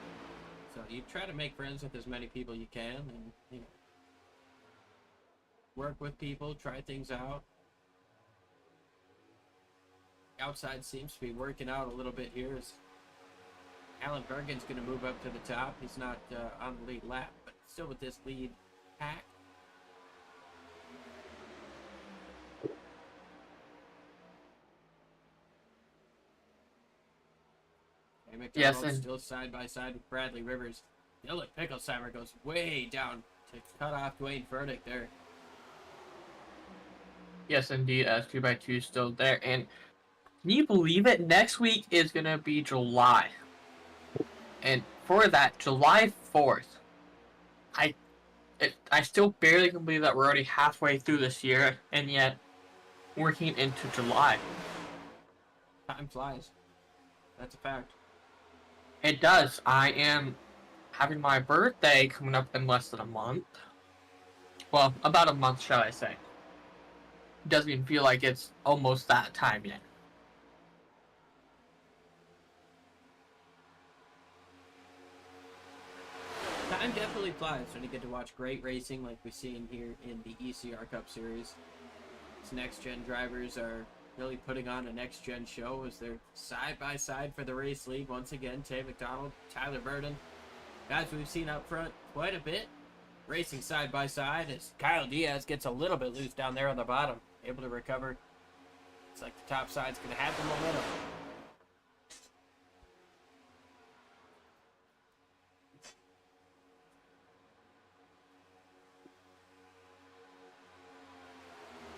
So you try to make friends with as many people you can, and, you know, work with people, try things out. Outside seems to be working out a little bit here as Alan Bergen's going to move up to the top. He's not on the lead lap, but still with this lead pack. Hey, McDonald and still side by side with Bradley Rivers. Dylan Picklesheimer goes way down to cut off Dwayne Verdict there. yes, indeed, as 2x2 is still there. And can you believe it? Next week is going to be July. And for that, July 4th, I still barely can believe that we're already halfway through this year, and yet working into July. Time flies. That's a fact. It does. I am having my birthday coming up in less than a month. Well, about a month, shall I say. It doesn't even feel like it's almost that time yet. Time definitely flies when you get to watch great racing like we've seen here in the ECR Cup Series. These next-gen drivers are really putting on a next-gen show as they're side-by-side for the race lead. Once again, Tay McDonald, Tyler Burden. Guys we've seen up front quite a bit. Racing side-by-side as Kyle Diaz gets a little bit loose down there on the bottom. Able to recover. It's like the top side's going to have the momentum.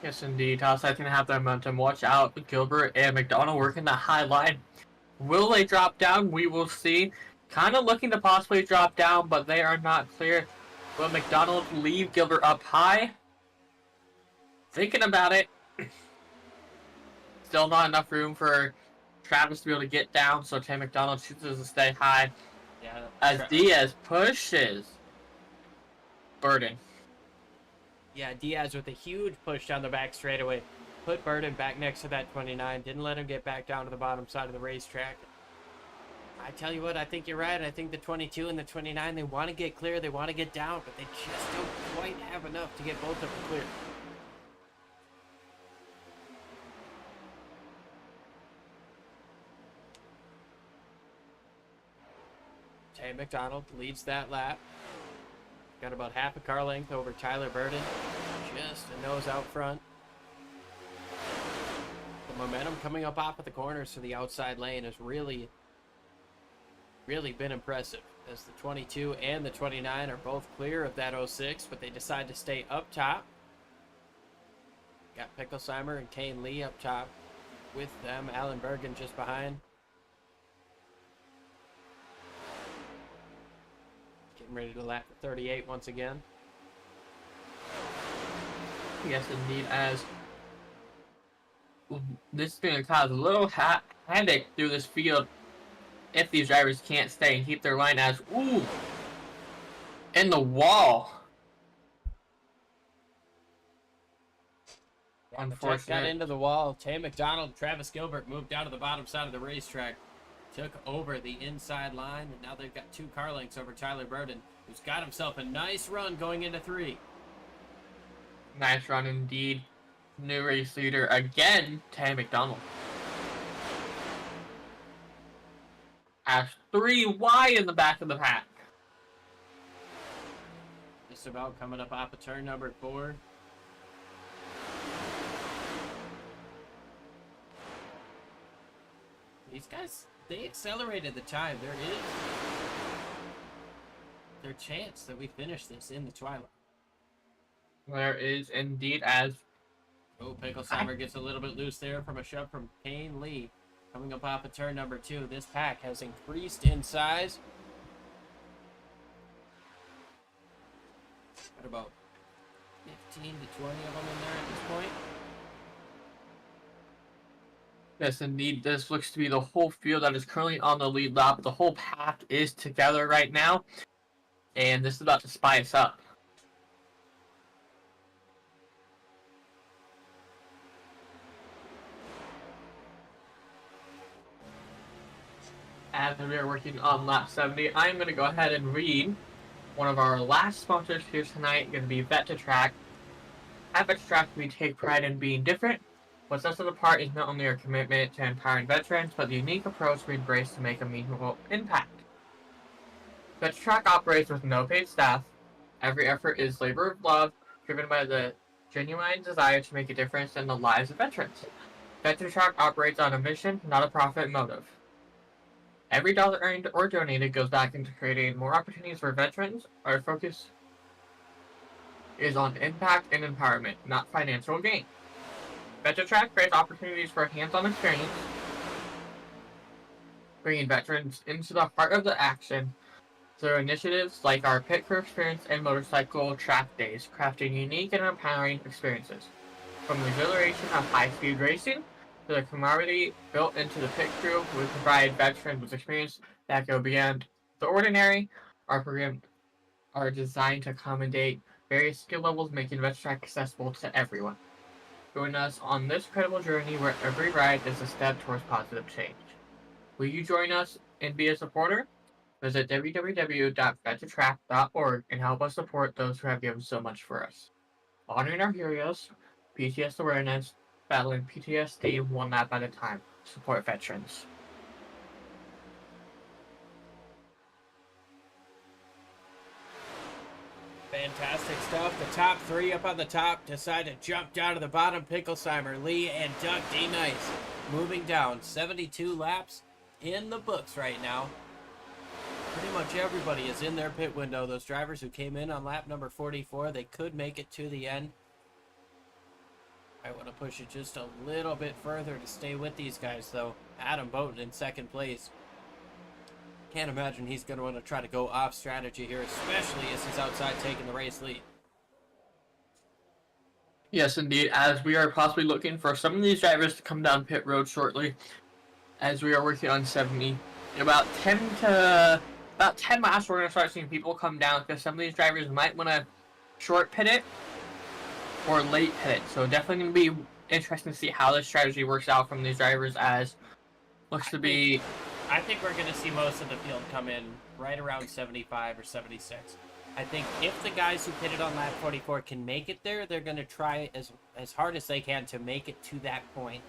Yes, indeed. Outside's going to have that momentum. Watch out. Gilbert and McDonald working the high line. Will they drop down? We will see. Kind of looking to possibly drop down, but they are not clear. Will McDonald leave Gilbert up high? Thinking about it. Still not enough room for Travis to be able to get down, so Tay McDonald chooses to stay high. Yeah, as Diaz pushes Burden. Yeah, Diaz with a huge push down the back straightaway. Put Burden back next to that 29. Didn't let him get back down to the bottom side of the racetrack. I tell you what, I think you're right. I think the 22 and the 29, they want to get clear. They want to get down, but they just don't quite have enough to get both of them clear. Tay McDonald leads that lap. Got about half a car length over Tyler Burden. Just a nose out front. The momentum coming up off of the corners to the outside lane has really been impressive, as the 22 and the 29 are both clear of that 06, but they decide to stay up top. Got Picklesheimer and Kane Lee up top with them. Alan Bergen just behind. Getting ready to lap 38 once again. Yes, indeed, as this is going to cause a little headache through this field if these drivers can't stay and keep their line as, ooh, in the wall. Just got into the wall. Tay McDonald, Travis Gilbert moved down to the bottom side of the racetrack. Took over the inside line, and now they've got 2 car lengths over Tyler Burden, who's got himself a nice run going into 3. Nice run indeed. New race leader again, Tay McDonald. As 3 wide in the back of the pack. Just about coming up off of turn number 4. These guys, they accelerated the time. There is their chance that we finish this in the twilight. There is indeed, as Oh, Picklesheimer gets a little bit loose there from a shove from Kane Lee. Coming up off of turn number 2. This pack has increased in size. Got about 15 to 20 of them in there at this point. yes, indeed, this looks to be the whole field that is currently on the lead lap. The whole pack is together right now, and this is about to spice up. As we are working on lap 70, I'm going to go ahead and read one of our last sponsors here tonight, going to be Vet2Track. At Vet2Track, we take pride in being different. What sets us apart is not only our commitment to empowering veterans, but the unique approach we embrace to make a meaningful impact. VetraTrack operates with no paid staff. Every effort is labor of love, driven by the genuine desire to make a difference in the lives of veterans. VetraTrack operates on a mission, not a profit motive. Every dollar earned or donated goes back into creating more opportunities for veterans. Our focus is on impact and empowerment, not financial gain. VetraTrack creates opportunities for hands-on experience, bringing veterans into the heart of the action through initiatives like our Pit Crew Experience and Motorcycle Track Days, crafting unique and empowering experiences. From the exhilaration of high-speed racing to the camaraderie built into the pit crew, we provide veterans with experience that go beyond the ordinary. Our programs are designed to accommodate various skill levels, making VetraTrack accessible to everyone. Join us on this incredible journey where every ride is a step towards positive change. Will you join us and be a supporter? Visit www.vetratrack.org and help us support those who have given so much for us. Honoring our heroes, PTSD awareness, battling PTSD one lap at a time. Support veterans. Fantastic stuff. The top three up on the top decide to jump down to the bottom. Picklesheimer, Lee, and Doug D. Nice moving down. 72 laps in the books right now. Pretty much everybody is in their pit window. Those drivers who came in on lap number 44, they could make it to the end. I want to push it just a little bit further to stay with these guys, though. Adam Bowden in second place. Can't imagine he's going to want to try to go off strategy here, especially as he's outside taking the race lead. Yes, indeed, as we are possibly looking for some of these drivers to come down pit road shortly, as we are working on 70. In about 10 miles, we're going to start seeing people come down, because some of these drivers might want to short pit it or late pit it. So definitely going to be interesting to see how this strategy works out from these drivers, as looks to be... I think we're going to see most of the field come in right around 75 or 76. I think if the guys who pitted on lap 44 can make it there, they're going to try as hard as they can to make it to that point.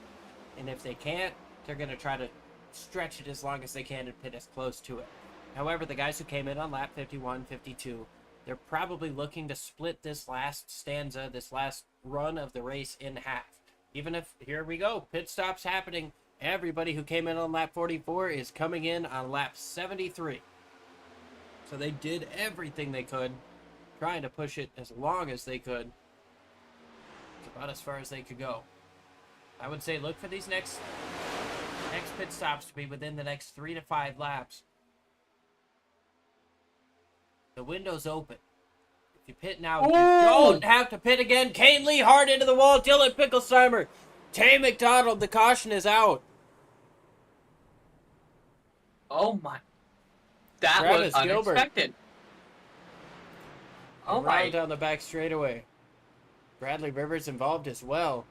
And if they can't, they're going to try to stretch it as long as they can and pit as close to it. However, the guys who came in on lap 51, 52, they're probably looking to split this last stanza, this last run of the race in half. Even if, here we go, pit stops happening. Everybody who came in on lap 44 is coming in on lap 73. So they did everything they could, trying to push it as long as they could. It's about as far as they could go. I would say look for these next pit stops to be within the next 3 to 5 laps. The window's open. If you pit now, you don't have to pit again. Kane Lee hard into the wall. Dylan Picklesheimer. Tay McDonald, the caution is out. Oh my. That Travis was Gilbert. unexpected. Oh my. Around down the back straightaway. Bradley Rivers involved as well.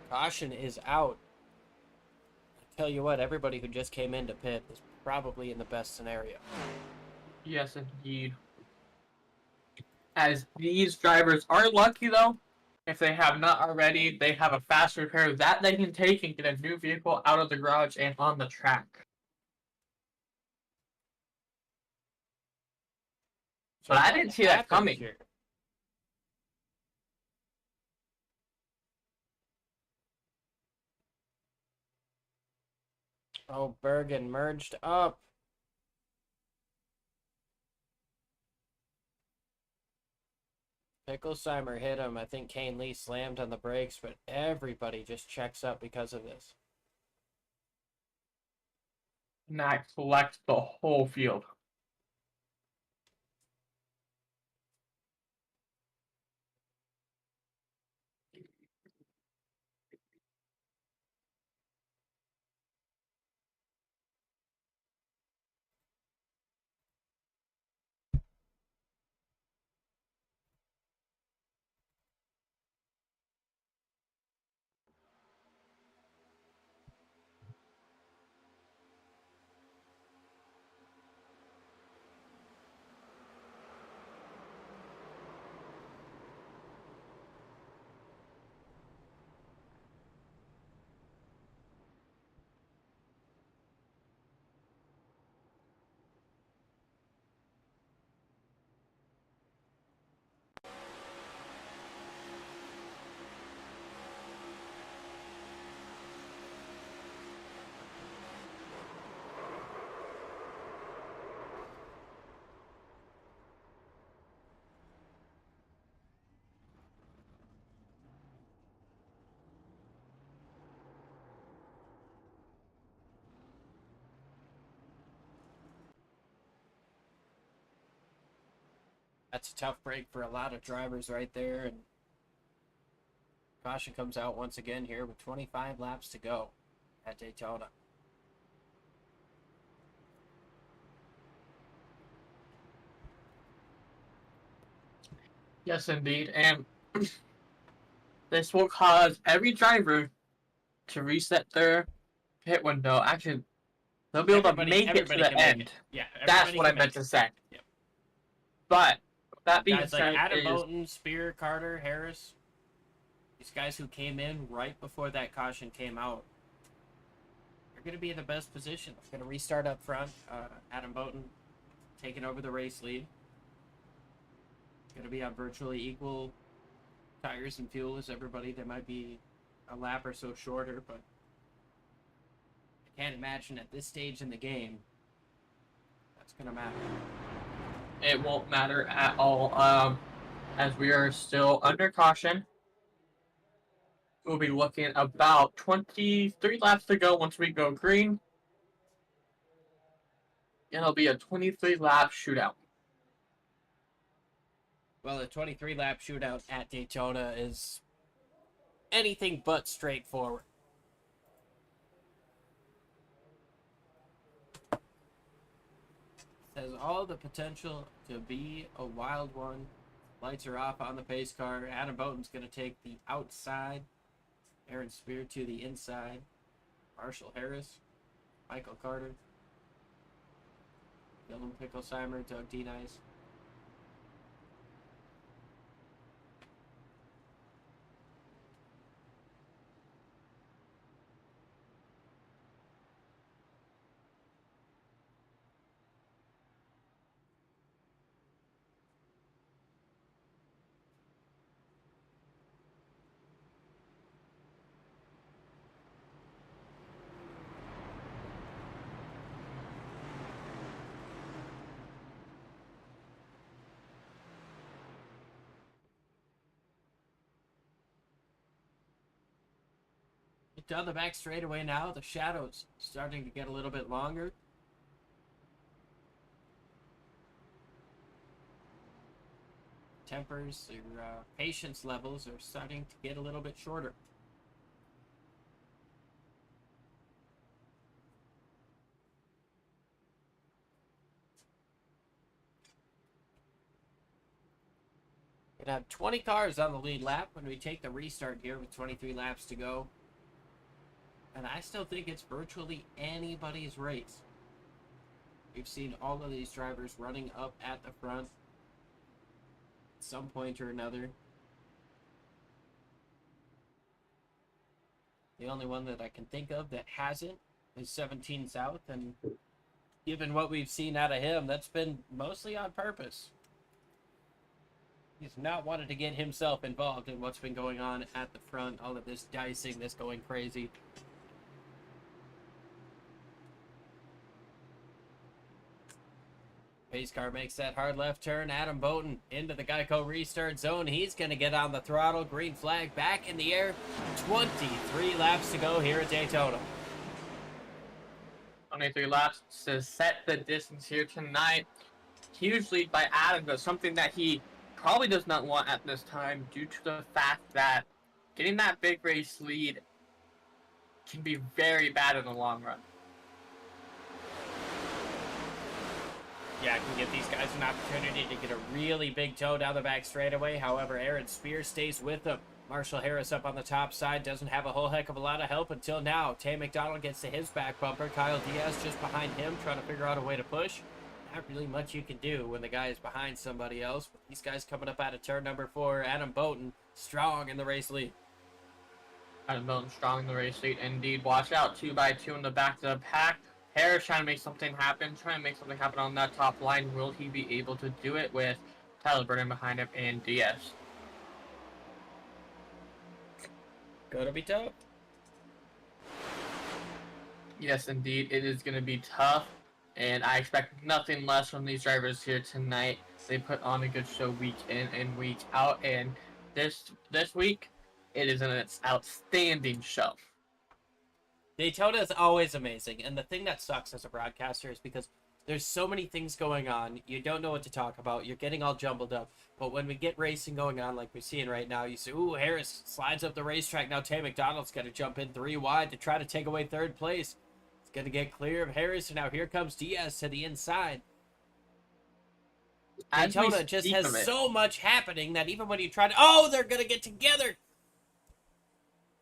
Caution is out. I tell you what, everybody who just came into pit is probably in the best scenario. Yes, indeed. As these drivers are lucky, though, if they have not already, they have a fast repair that they can take and get a new vehicle out of the garage and on the track. So But I didn't see that coming. here? Oh, Bergen merged up. Picklesheimer hit him. I think Kane Lee slammed on the brakes, but everybody just checks up because of this. And that collects the whole field. That's a tough break for a lot of drivers right there. And caution comes out once again here with 25 laps to go at Daytona. Yes, indeed. And this will cause every driver to reset their pit window. Actually, they'll be able to make it to Everybody the can make end. it. Yeah, That's everybody what I can meant make to it. say. Yep. But that being Guys like said, Adam Bowden, Spear, Carter, Harris, these guys who came in right before that caution came out, they're going to be in the best position. They're going to restart up front. Adam Bowden taking over the race lead. Going to be on virtually equal tires and fuel as everybody. They might be a lap or so shorter, but I can't imagine at this stage in the game that's going to matter. it won't matter at all. As we are still under caution, we'll be looking about 23 laps to go once we go green. It'll be a 23 lap shootout. Well, a 23 lap shootout at Daytona is anything but straightforward. It has all the potential to be a wild one. Lights are off on the pace car. Adam Bowden's going to take the outside. Aaron Spear to the inside. Marshall Harris. Michael Carter. Dylan Picklesheimer. Doug D-Nice. Down the back straightaway now, the shadows starting to get a little bit longer. Tempers, their patience levels are starting to get a little bit shorter. Gonna have 20 cars on the lead lap when we take the restart here with 23 laps to go. And I still think it's virtually anybody's race. We've seen all of these drivers running up at the front at some point or another. The only one that I can think of that hasn't is 17 South, and given what we've seen out of him, that's been mostly on purpose. He's not wanted to get himself involved in what's been going on at the front, all of this dicing, this going crazy. Pace car makes that hard left turn. Adam Bowden into the Geico restart zone. He's going to get on the throttle. Green flag back in the air. 23 laps to go here at Daytona. 23 laps to set the distance here tonight. Huge lead by Adam, but something that he probably does not want at this time due to the fact that getting that big race lead can be very bad in the long run. Yeah, I can give these guys an opportunity to get a really big toe down the back straightaway. However, Aaron Spear stays with them. Marshall Harris up on the top side doesn't have a whole heck of a lot of help until now. Tay McDonald gets to his back bumper. Kyle Diaz just behind him trying to figure out a way to push. Not really much you can do when the guy is behind somebody else. But these guys coming up out of turn number 4. Adam Bowden strong in the race lead. Adam Bowden strong in the race lead. Indeed, watch out. 2x2 in the back of the pack. Harris trying to make something happen. On that top line. Will he be able to do it with Tyler Burton behind him and Diaz? Gonna be tough. Yes, indeed. It is going to be tough. And I expect nothing less from these drivers here tonight. They put on a good show week in and week out. And this week, it is an outstanding show. Daytona is always amazing, and the thing that sucks as a broadcaster is because There's so many things going on. You don't know what to talk about. You're getting all jumbled up. But when we get racing going on like we're seeing right now, you see, ooh, Harris slides up the racetrack. Now Tay McDonald's got to jump in 3 wide to try to take away 3rd place. It's going to get clear of Harris. And now here comes Diaz to the inside. Daytona just has so much happening that even when you try to... Oh, they're going to get together.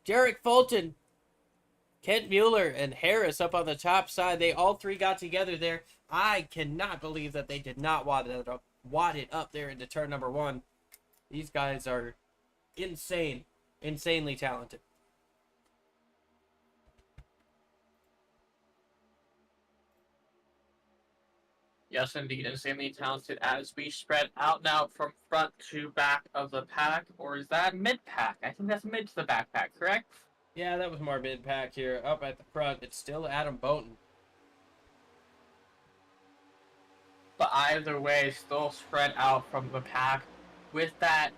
Derek Fulton, Kent Mueller, and Harris up on the top side. They all 3 got together there. I cannot believe that they did not wad it up there into turn number 1. These guys are insane. Insanely talented. Yes, indeed, insanely talented as we spread out now from front to back of the pack. Or is that mid-pack? I think that's mid to the backpack, correct? Yeah, that was more mid-pack here. Up at the front, it's still Adam Bowden. But either way, still spread out from the pack. With that,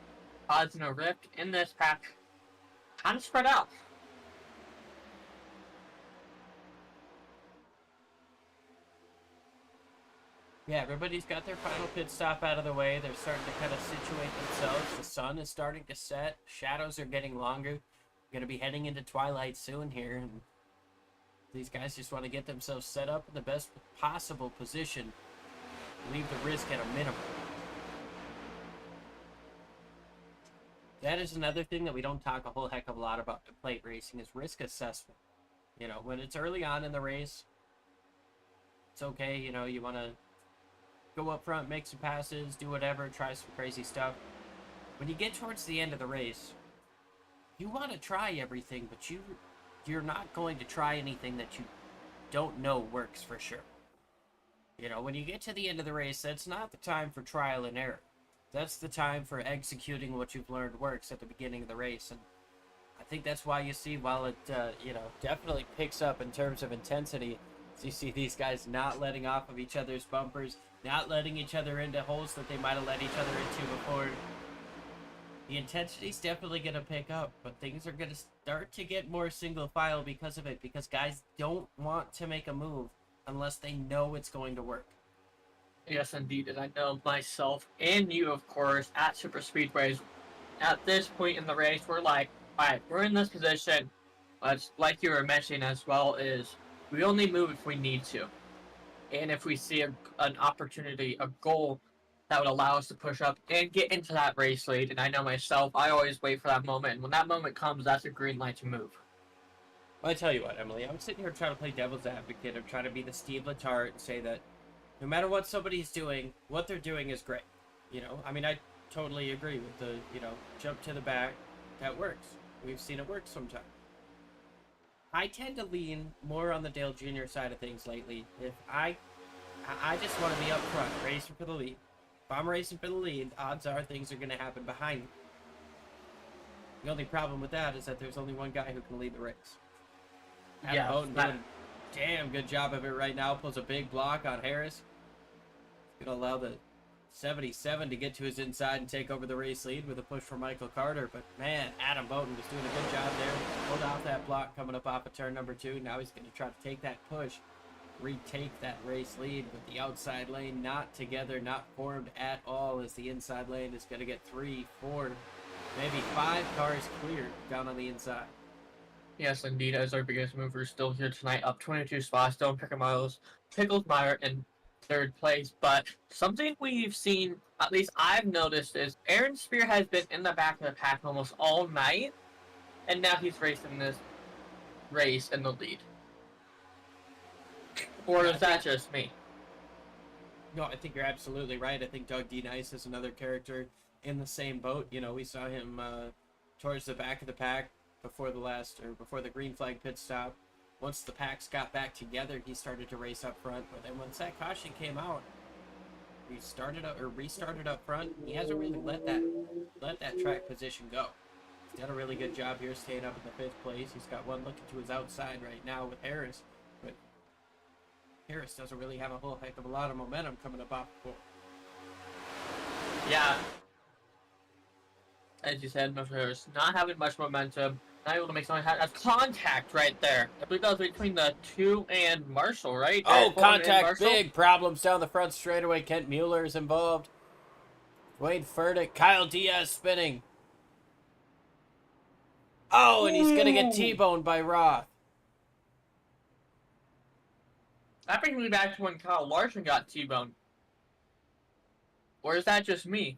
odds and a rift in this pack, kind of spread out. Yeah, everybody's got their final pit stop out of the way. They're starting to kind of situate themselves. The sun is starting to set. Shadows are getting longer. We're going to be heading into twilight soon here. And these guys just want to get themselves set up in the best possible position. Leave the risk at a minimum. That is another thing that we don't talk a whole heck of a lot about in plate racing is risk assessment. You know, when it's early on in the race, it's okay. You know, you want to go up front, make some passes, do whatever, try some crazy stuff. When you get towards the end of the race, you want to try everything, but you're not going to try anything that you don't know works for sure. You know, when you get to the end of the race, that's not the time for trial and error. That's the time for executing what you've learned works at the beginning of the race. And I think that's why you see, while it, you know, definitely picks up in terms of intensity, so you see these guys not letting off of each other's bumpers, not letting each other into holes that they might have let each other into before. The intensity's definitely going to pick up, but things are going to start to get more single file because of it, because guys don't want to make a move unless they know it's going to work. Yes, indeed, and I know myself and you, of course, at Super Speedways, at this point in the race, we're like, alright, we're in this position, but like you were mentioning as well, is we only move if we need to. And if we see an opportunity, a goal that would allow us to push up and get into that race lead, and I know myself, I always wait for that moment, and when that moment comes, that's a green light to move. Well, I tell you what, Emily, I'm sitting here trying to play devil's advocate. I'm trying to be the Steve Letarte and say that no matter what somebody's doing, what they're doing is great. You know, I mean, I totally agree with the, you know, jump to the back. That works. We've seen it work sometimes. I tend to lean more on the Dale Jr. side of things lately. If I just want to be up front, racing for the lead. If I'm racing for the lead, odds are things are going to happen behind me. The only problem with that is that there's only one guy who can lead the race. Adam Bowden doing a damn good job of it right now. Pulls a big block on Harris. Going to allow the 77 to get to his inside and take over the race lead with a push from Michael Carter. But man, Adam Bowden was doing a good job there. Pulled off that block coming up off of turn number 2. Now he's going to try to take that push, retake that race lead with the outside lane not together, not formed at all, as the inside lane is going to get 3, 4, maybe 5 cars cleared down on the inside. Yes, indeed, as our biggest mover still here tonight, up 22 spots. Dylan Picklesmeyer in third place. But something we've seen, at least I've noticed, is Aaron Spear has been in the back of the pack almost all night, and now he's racing this race in the lead. Or is that just me? No, I think you're absolutely right. I think Doug D. Nice is another character in the same boat. You know, we saw him towards the back of the pack before the green flag pit stop. Once the packs got back together, he started to race up front. But then once that caution came out, he restarted up front. He hasn't really let that track position go. He's done a really good job here, staying up in the 5th place. He's got one looking to his outside right now with Harris, but Harris doesn't really have a whole heck of a lot of momentum coming up off the board. Yeah. As you said, Harris not having much momentum. Not able to make something happen. That's contact right there. I believe that was between the 2 and Marshall, right? Oh, Fulton and contact, Marshall? big problems down the front straightaway. Kent Mueller is involved. Wade Furtick, Kyle Diaz spinning. Oh, and he's gonna get T-boned by Roth. That brings me back to when Kyle Larson got T-boned. Or is that just me?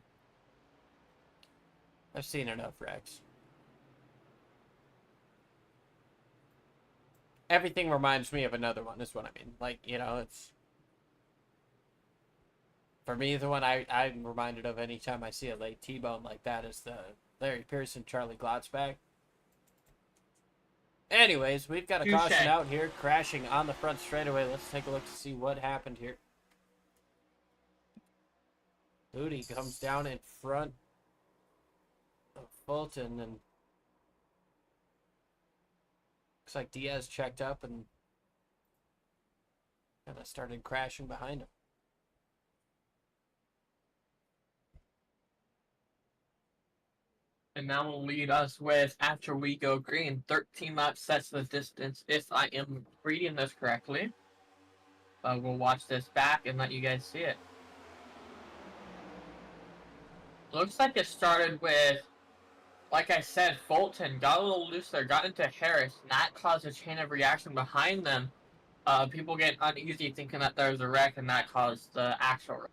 I've seen enough wrecks. Everything reminds me of another one, is what I mean. Like, you know, it's... For me, the one I'm reminded of anytime I see a late T-bone like that is the Larry Pearson, Charlie Glotzback. Anyways, we've got a caution out here, crashing on the front straightaway. Let's take a look to see what happened here. Booty comes down in front of Fulton, and looks like Diaz checked up and kind of started crashing behind him. And that will lead us with, after we go green, 13 laps sets the distance, if I am reading this correctly. We'll watch this back and let you guys see it. Looks like it started with, like I said, Fulton got a little loose there, got into Harris, and that caused a chain of reaction behind them. People get uneasy thinking that there was a wreck, and that caused the actual wreck.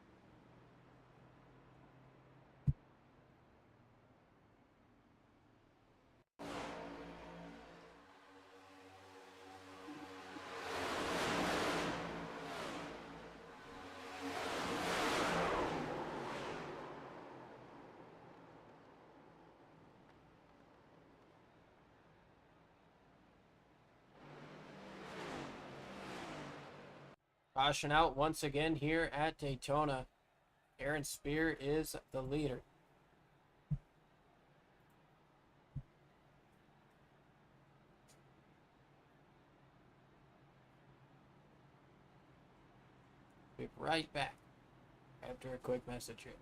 Caution out once again here at Daytona. Aaron Spear is the leader. Be right back after a quick message here.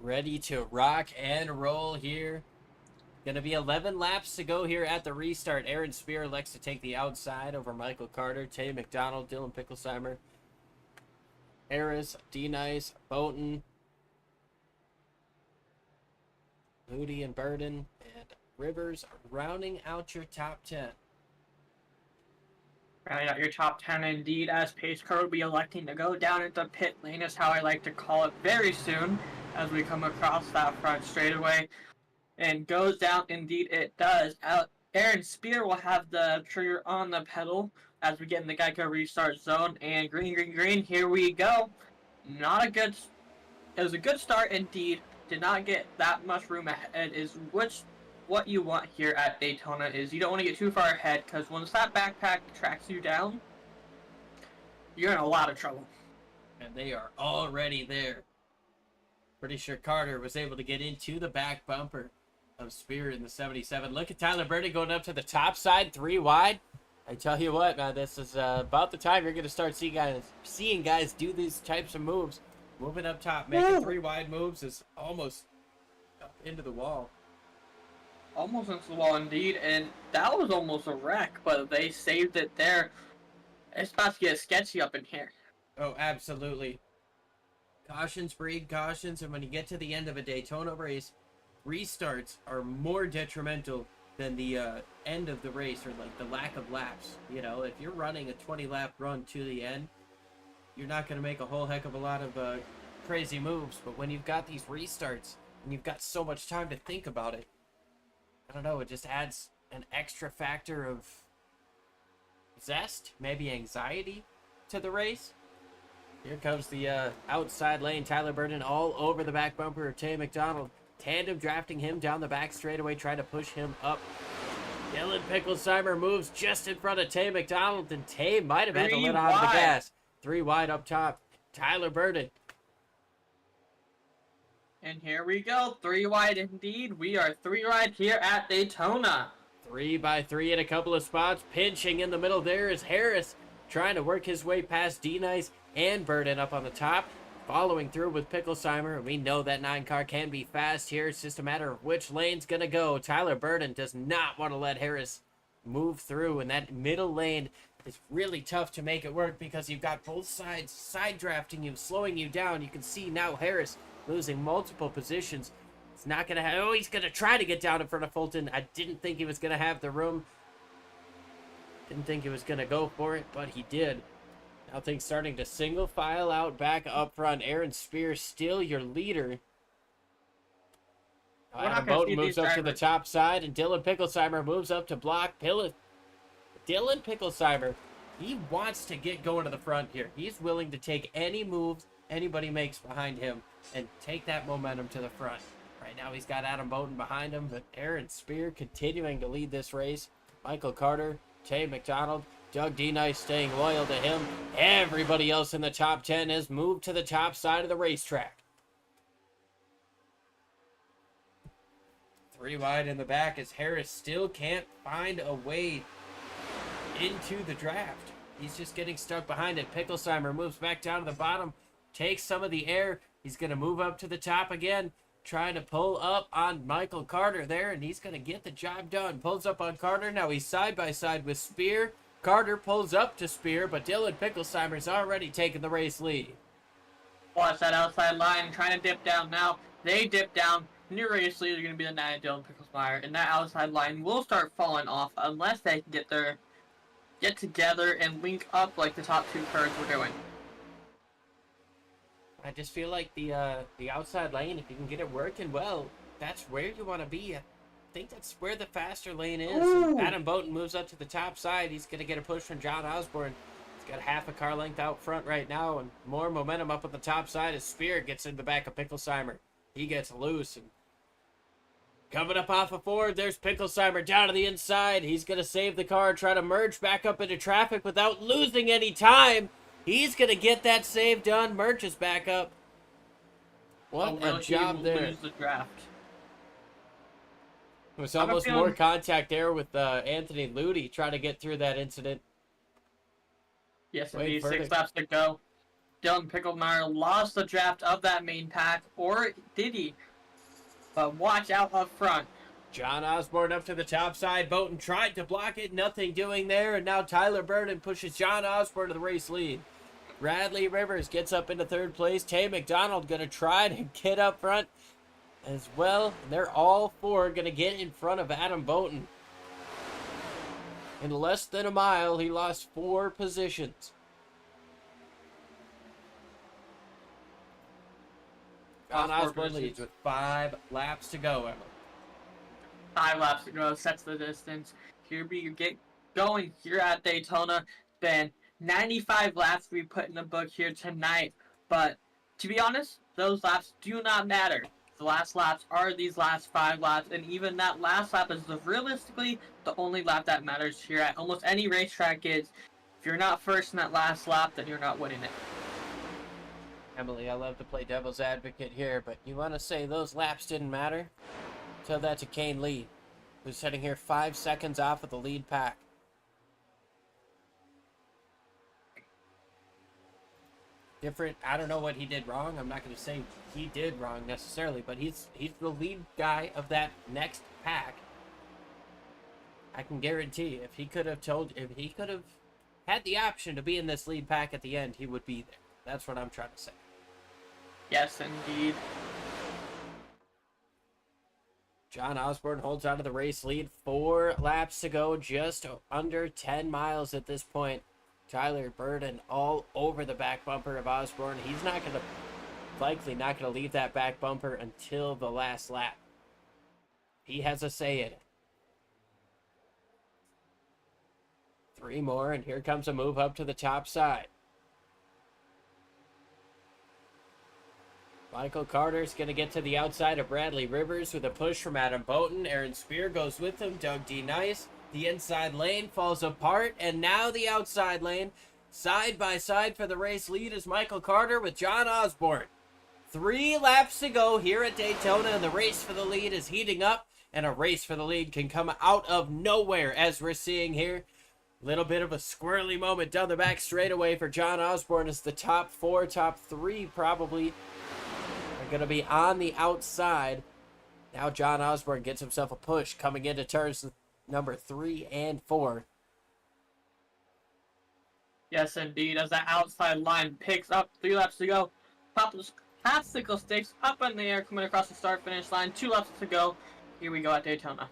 Ready to rock and roll here. Gonna be 11 laps to go here at the restart. Aaron Spear elects to take the outside over Michael Carter, Tay McDonald, Dylan Picklesheimer, Harris, D-Nice, Bowton, Moody and Burden, and Rivers rounding out your top 10. Rounding out your top 10 indeed, as pace car will be electing to go down into pit lane, is how I like to call it, very soon as we come across that front straightaway. And goes down, indeed it does. Aaron Spear will have the trigger on the pedal as we get in the Geico restart zone. And green, green, green, here we go. Not a good, it was a good start indeed. Did not get that much room ahead, is what you want here at Daytona is you don't want to get too far ahead, because once that backpack tracks you down, you're in a lot of trouble. And they are already there. Pretty sure Carter was able to get into the back bumper of Spear in the 77. Look at Tyler Burden going up to the top side, 3 wide. I tell you what, man, this is about the time you're going to start seeing guys do these types of moves. Moving up top, making 3 wide moves is almost up into the wall. Almost into the wall indeed, and that was almost a wreck, but they saved it there. It's about to get sketchy up in here. Oh, absolutely. Cautions breed cautions, and when you get to the end of a Daytona race, restarts are more detrimental than the end of the race, or like the lack of laps. You know, if you're running a 20-lap run to the end, you're not going to make a whole heck of a lot of crazy moves. But when you've got these restarts and you've got so much time to think about it, I don't know, it just adds an extra factor of zest, maybe anxiety to the race. Here comes the outside lane. Tyler Burden all over the back bumper of Tay McDonald. Tandem drafting him down the back straightaway, trying to push him up. Dylan Picklesheimer moves just in front of Tay McDonald, and Tay might have had to let on the gas. 3 wide up top. Tyler Burden. And here we go, 3 wide indeed. We are 3 wide here at Daytona. 3 by 3 in a couple of spots. Pinching in the middle there is Harris, trying to work his way past D-Nice and Burden up on the top. Following through with Picklesheimer. We know that 9 car can be fast here. It's just a matter of which lane's going to go. Tyler Burden does not want to let Harris move through, and that middle lane is really tough to make it work because you've got both sides side drafting you, slowing you down. You can see now Harris losing multiple positions. It's not going to have... Oh, he's going to try to get down in front of Fulton. I didn't think he was going to have the room. Didn't think he was going to go for it, but he did. Now things starting to single file out back up front. Aaron Spear still your leader. Adam Bowden moves up to the top side, and Dylan Picklesheimer moves up to block Dylan Picklesheimer, he wants to get going to the front here. He's willing to take any moves anybody makes behind him and take that momentum to the front. Right now he's got Adam Bowden behind him, but Aaron Spear continuing to lead this race. Michael Carter, Tay McDonald, Doug D-Nice staying loyal to him. Everybody else in the top 10 has moved to the top side of the racetrack. 3 wide in the back as Harris still can't find a way into the draft. He's just getting stuck behind it. Picklesheimer moves back down to the bottom, takes some of the air. He's going to move up to the top again, trying to pull up on Michael Carter there, and he's going to get the job done. Pulls up on Carter. Now he's side by side with Spear. Carter pulls up to Spear, but Dylan Picklesheimer's already taken the race lead. Watch that outside line, trying to dip down now. They dip down. New race leader is going to be the 9 Dylan Picklesheimer, and that outside line will start falling off unless they can get together and link up like the top 2 cars were doing. I just feel like the outside lane, if you can get it working well, that's where you want to be. I think that's where the faster lane is. Adam Bowden moves up to the top side. He's going to get a push from John Osborne. He's got half a car length out front right now, and more momentum up on the top side as Spear gets in the back of Picklesheimer. He gets loose, and coming up off of Ford, there's Picklesheimer down to the inside. He's going to save the car, try to merge back up into traffic without losing any time. He's going to get that save done. Merges back up. What a job there. Lose the draft. It was almost more contact there with Anthony Ludi trying to get through that incident. Yes, indeed. 6 laps to go. Dylan Picklemeyer lost the draft of that main pack, or did he? But watch out up front. John Osborne up to the top side. Bowden tried to block it. Nothing doing there. And now Tyler Burden pushes John Osborne to the race lead. Bradley Rivers gets up into third place. Tay McDonald going to try to get up front as well. They're all four going to get in front of Adam Bowden. In less than a mile, he lost 4 positions. John Osborne leads with 5 laps to go, Emma. 5 laps to go, sets the distance. Here we get going here at Daytona. Been 95 laps we put in the book here tonight, but to be honest, those laps do not matter. The last laps are these last 5 laps, and even that last lap is realistically the only lap that matters here at almost any racetrack is. If you're not first in that last lap, then you're not winning it. Emily, I love to play devil's advocate here, but you want to say those laps didn't matter? Tell that to Kane Lee, who's sitting here 5 seconds off of the lead pack. Different, I don't know what he did wrong. I'm not going to say he did wrong necessarily, but he's the lead guy of that next pack. I can guarantee if he could have had the option to be in this lead pack at the end, he would be there. That's what I'm trying to say. Yes, indeed. John Osborne holds on to the race lead. 4 laps to go, just under 10 miles at this point. Tyler Burden all over the back bumper of Osborne. He's likely not going to leave that back bumper until the last lap. He has a say in it. 3 more, and here comes a move up to the top side. Michael Carter's going to get to the outside of Bradley Rivers with a push from Adam Bowden. Aaron Spear goes with him. Doug D. Nice. The inside lane falls apart, and now the outside lane. Side by side for the race lead is Michael Carter with John Osborne. 3 laps to go here at Daytona, and the race for the lead is heating up, and a race for the lead can come out of nowhere, as we're seeing here. Little bit of a squirrely moment down the back straightaway for John Osborne as the top 4, top 3 probably are going to be on the outside. Now John Osborne gets himself a push coming into turns number 3 and 4. Yes, indeed. As that outside line picks up, 3 laps to go. Popsicle sticks up in the air coming across the start-finish line. 2 laps to go. Here we go at Daytona.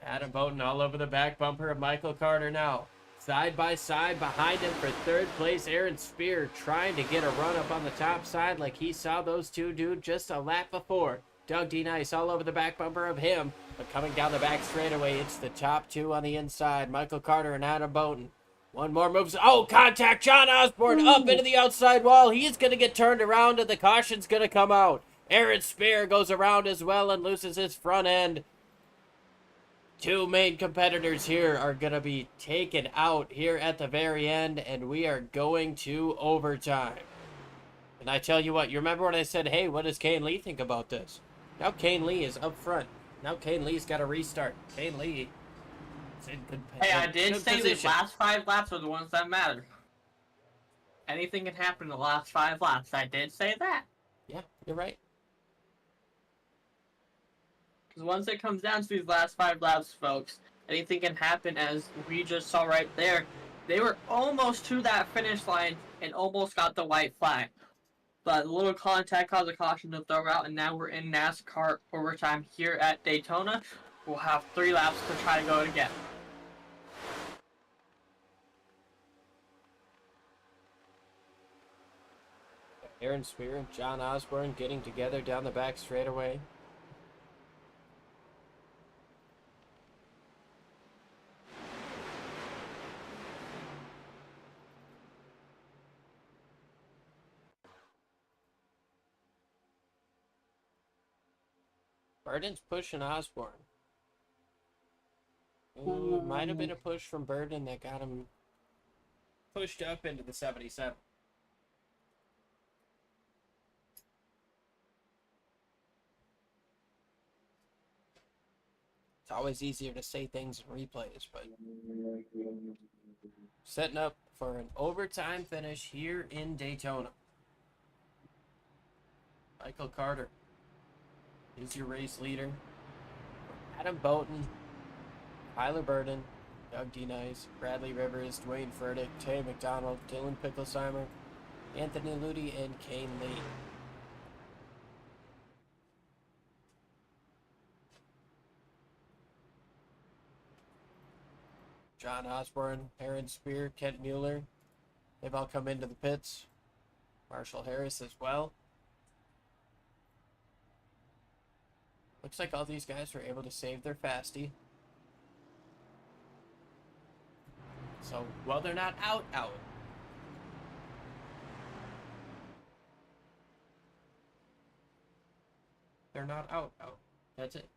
Adam Bowden all over the back bumper of Michael Carter now. Side by side behind him for 3rd place, Aaron Spear trying to get a run up on the top side like he saw those two do just a lap before. Doug D. Nice all over the back bumper of him, but coming down the back straightaway, it's the top 2 on the inside, Michael Carter and Adam Bowden. One more moves. Oh, contact! John Osborne up into the outside wall. He's going to get turned around, and the caution's going to come out. Aaron Spear goes around as well and loses his front end. 2 main competitors here are going to be taken out here at the very end, and we are going to overtime. And I tell you what, you remember when I said, hey, what does Kane Lee think about this? Now Kane Lee is up front. Now Kane Lee's got to restart. Kane Lee is in good position. Hey, I did say the last 5 laps are the ones that matter. Anything can happen in the last 5 laps. I did say that. Yeah, you're right. Because once it comes down to these last 5 laps, folks, anything can happen, as we just saw right there. They were almost to that finish line and almost got the white flag. But a little contact caused a caution to throw out, and now we're in NASCAR overtime here at Daytona. We'll have 3 laps to try to go again. Aaron Spear and John Osborne getting together down the back straightaway. Burden's pushing Osborne. Ooh, it might have been a push from Burden that got him pushed up into the 77. It's always easier to say things in replays, but Setting up for an overtime finish here in Daytona. Michael Carter is your race leader. Adam Bowden, Tyler Burden, Doug D. Nice, Bradley Rivers, Dwayne Furtick, Tay McDonald, Dylan Picklesheimer, Anthony Ludi, and Kane Lee. John Osborne, Aaron Spear, Kent Mueller. They've all come into the pits. Marshall Harris as well. Looks like all these guys were able to save their fasty. So, while they're not out, they're not out. That's it.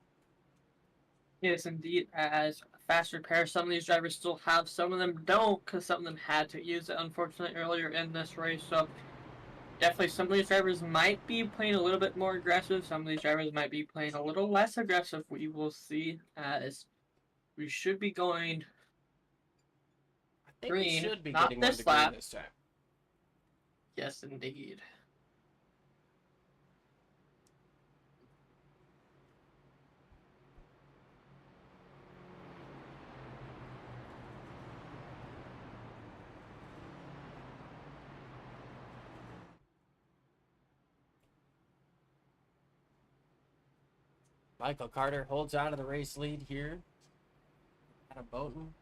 Yes, indeed. As fast repair, some of these drivers still have, some of them don't, because some of them had to use it, unfortunately, earlier in this race. So, definitely some of these drivers might be playing a little bit more aggressive. Some of these drivers might be playing a little less aggressive. We will see, as we should be going I think green. we should be Not getting this one to lap. green this time. Yes, indeed. Michael Carter holds on to the race lead here. Adam Bowden.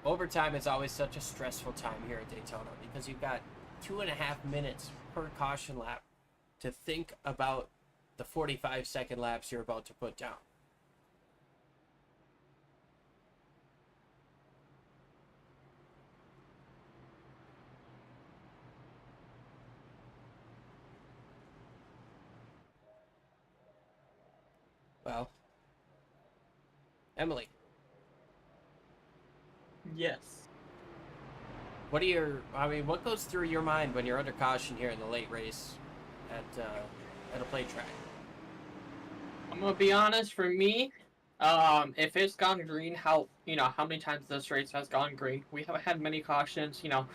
Overtime is always such a stressful time here at Daytona because you've got 2.5 minutes per caution lap to think about the 45-second laps you're about to put down. Well, Emily, Yes. what goes through your mind when you're under caution here in the late race at a play track? I'm gonna be honest. For me, if it's gone green, how many times this race has gone green? We haven't had many cautions. In a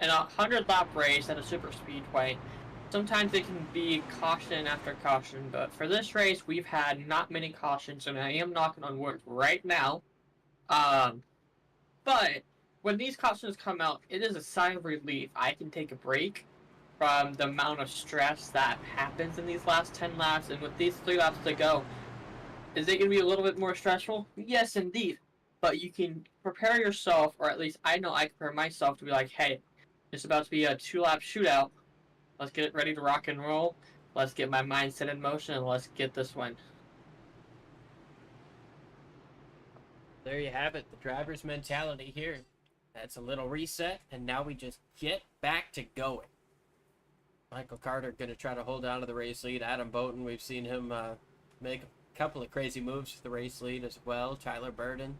100-lap race at a super speedway, sometimes it can be caution after caution. But for this race, we've had not many cautions, and I am knocking on wood right now. But when these cautions come out, it is a sign of relief. I can take a break from the amount of stress that happens in these last 10 laps, and with these 3 laps to go, is it going to be a little bit more stressful? Yes, indeed. But you can prepare yourself, or at least I know I prepare myself to be like, hey, it's about to be a 2-lap shootout. Let's get ready to rock and roll. Let's get my mindset in motion, and let's get this one. There you have it, the driver's mentality here. That's a little reset, and now we just get back to going. Michael Carter going to try to hold on to the race lead. Adam Bowden, we've seen him make a couple of crazy moves to the race lead as well. Tyler Burden,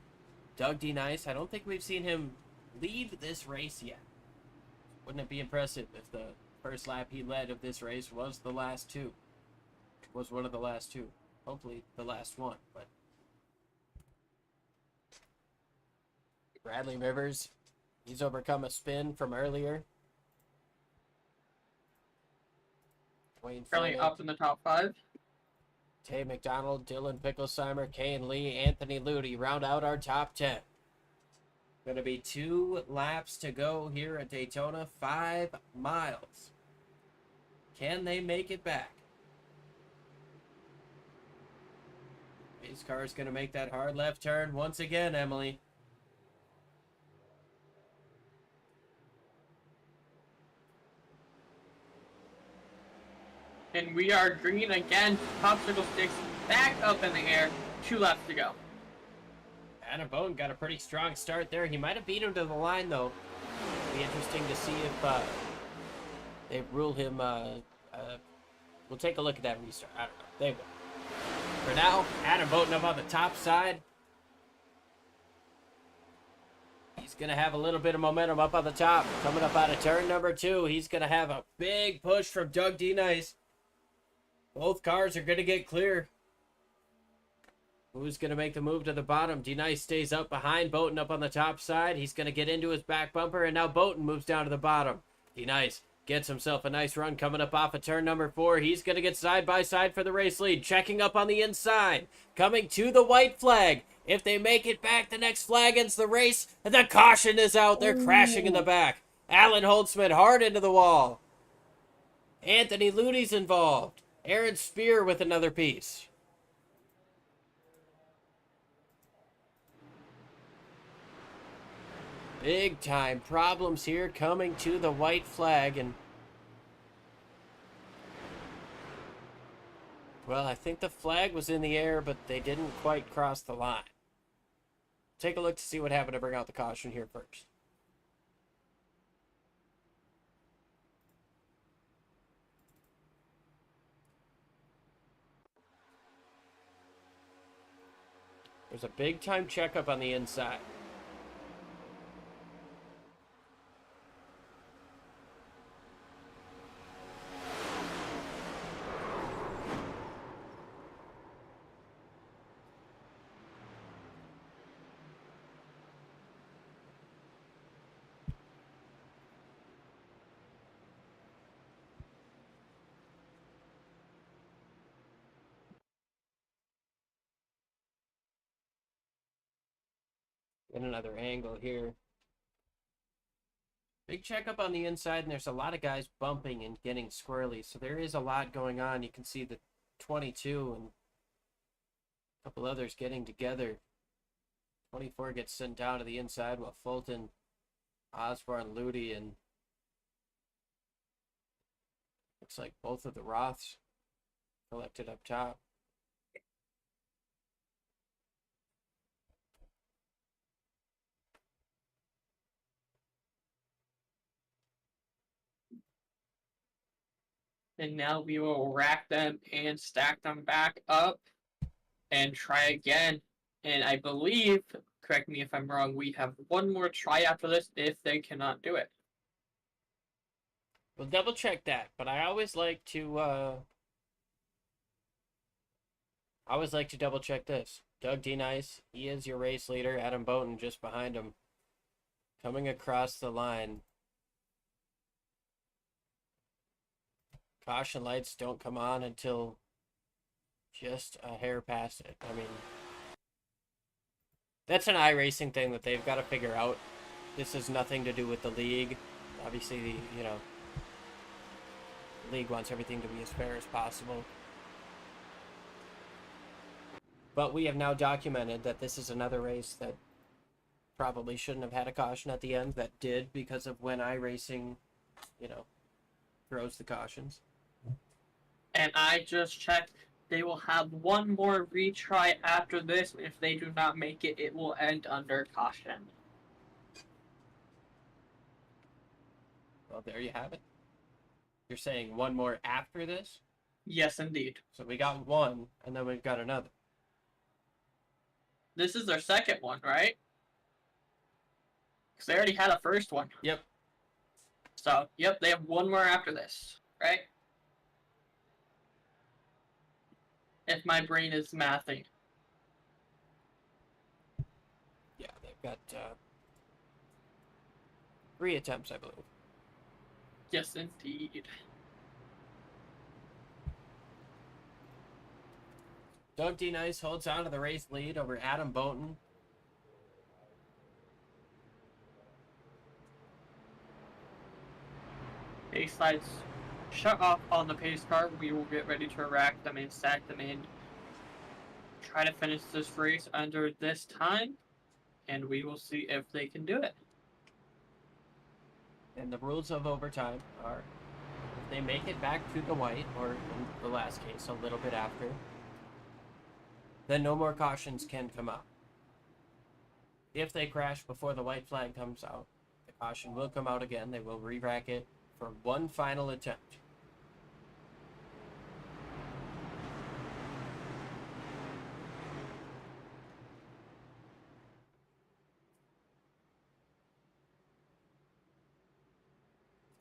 Doug D. Nice. I don't think we've seen him lead this race yet. Wouldn't it be impressive if the first lap he led of this race was the last two? Was one of the last two. Hopefully the last one, but Bradley Rivers, he's overcome a spin from earlier. Wayne Currently up in the top 5. Tay McDonald, Dylan Picklesheimer, Kane Lee, Anthony Ludi round out our top 10. Going to be 2 laps to go here at Daytona, 5 miles. Can they make it back? Pace car is going to make that hard left turn once again, Emily. And we are green again. Popsicle sticks back up in the air. 2 laps to go. Adam Bowden got a pretty strong start there. He might have beat him to the line, though. It'll be interesting to see if they rule him. We'll take a look at that restart. I don't know. They will. For now, Adam Bowden up on the top side. He's going to have a little bit of momentum up on the top. Coming up out of turn number 2, he's going to have a big push from Doug D. Nice. Both cars are going to get clear. Who's going to make the move to the bottom? D-Nice stays up behind. Bowden up on the top side. He's going to get into his back bumper, and now Bowden moves down to the bottom. D-Nice gets himself a nice run coming up off of turn number 4. He's going to get side by side for the race lead. Checking up on the inside. Coming to the white flag. If they make it back, the next flag ends the race. And the caution is out. They're crashing in the back. Alan Holtzman hard into the wall. Anthony Ludy's involved. Aaron Spear with another piece. Big time problems here coming to the white flag, and well, I think the flag was in the air, but they didn't quite cross the line. Take a look to see what happened to bring out the caution here first. There's a big time checkup on the inside. Get another angle here. Big checkup on the inside, and there's a lot of guys bumping and getting squirrely, so there is a lot going on. You can see the 22 and a couple others getting together. 24 gets sent down to the inside while Fulton, Osborne, Ludy, and looks like both of the Roths collected up top. And now we will rack them and stack them back up and try again. And I believe, correct me if I'm wrong, we have one more try after this if they cannot do it. We'll double check that, but I always like to double check this. Doug D-Nice, he is your race leader. Adam Bowden just behind him. Coming across the line. Caution lights don't come on until just a hair past it. I mean, that's an iRacing thing that they've got to figure out. This has nothing to do with the league. Obviously, the league wants everything to be as fair as possible. But we have now documented that this is another race that probably shouldn't have had a caution at the end, that did because of when iRacing, throws the cautions. And I just checked. They will have one more retry after this. If they do not make it, it will end under caution. Well, there you have it. You're saying one more after this? Yes, indeed. So we got one, and then we've got another. This is their second one, right? Because they already had a first one. Yep. So, yep, they have one more after this, right? If my brain is mathing. Yeah, they've got 3 attempts, I believe. Yes, indeed. Doug D-Nice holds on to the race lead over Adam Bowden. Pace lights shut off on the pace car. We will get ready to rack them and stack them in. Try to finish this race under this time, and we will see if they can do it. And the rules of overtime are if they make it back to the white, or in the last case, a little bit after, then no more cautions can come out. If they crash before the white flag comes out, the caution will come out again. They will re-rack it for one final attempt.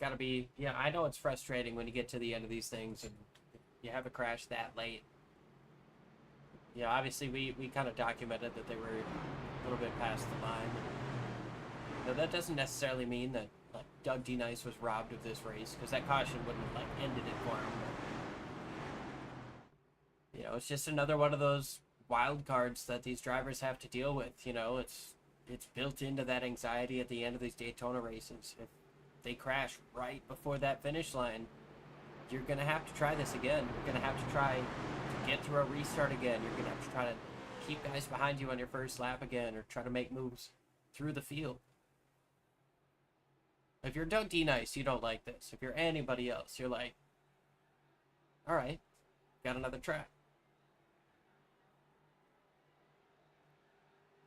Gotta be, I know it's frustrating when you get to the end of these things and you have a crash that late. you know, obviously we kind of documented that they were a little bit past the line. Now, that doesn't necessarily mean that like Doug D. Nice was robbed of this race, because that caution wouldn't have like ended it for him. But, you know, it's just another one of those wild cards that these drivers have to deal with. You know, it's built into that anxiety at the end of these Daytona races. If they crash right before that finish line, you're gonna have to try this again. You're gonna have to try to get through a restart again. You're gonna have to try to keep guys behind you on your first lap again, or try to make moves through the field. If you're Doug D. Nice, you don't like this. If you're anybody else, you're like, all right, got another track.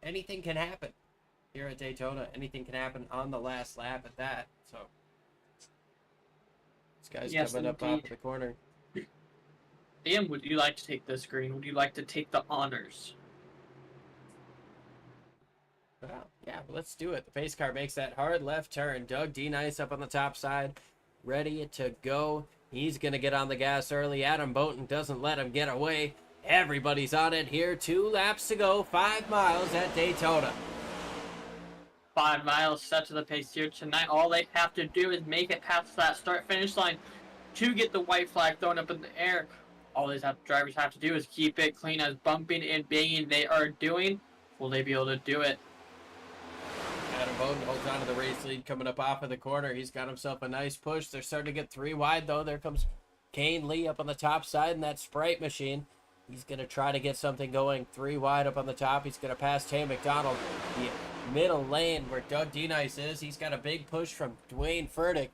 Anything can happen here at Daytona. Anything can happen on the last lap at that. So this guy's coming up off of the corner. Liam, would you like to take this green? Would you like to take the honors? Well, yeah, let's do it. The pace car makes that hard left turn. Doug D. Nice up on the top side, ready to go. He's going to get on the gas early. Adam Bowden doesn't let him get away. Everybody's on it here. 2 laps to go. 5 miles at Daytona. 5 miles set to the pace here tonight. All they have to do is make it past that start-finish line to get the white flag thrown up in the air. All these drivers have to do is keep it clean, as bumping and banging they are doing. Will they be able to do it? Adam Bowden holds on to the race lead coming up off of the corner. He's got himself a nice push. They're starting to get 3 wide, though. There comes Kane Lee up on the top side in that Sprite machine. He's going to try to get something going. 3 wide up on the top. He's going to pass Tay McDonald. The middle lane where Doug D. Nice is. He's got a big push from Dwayne Furtick.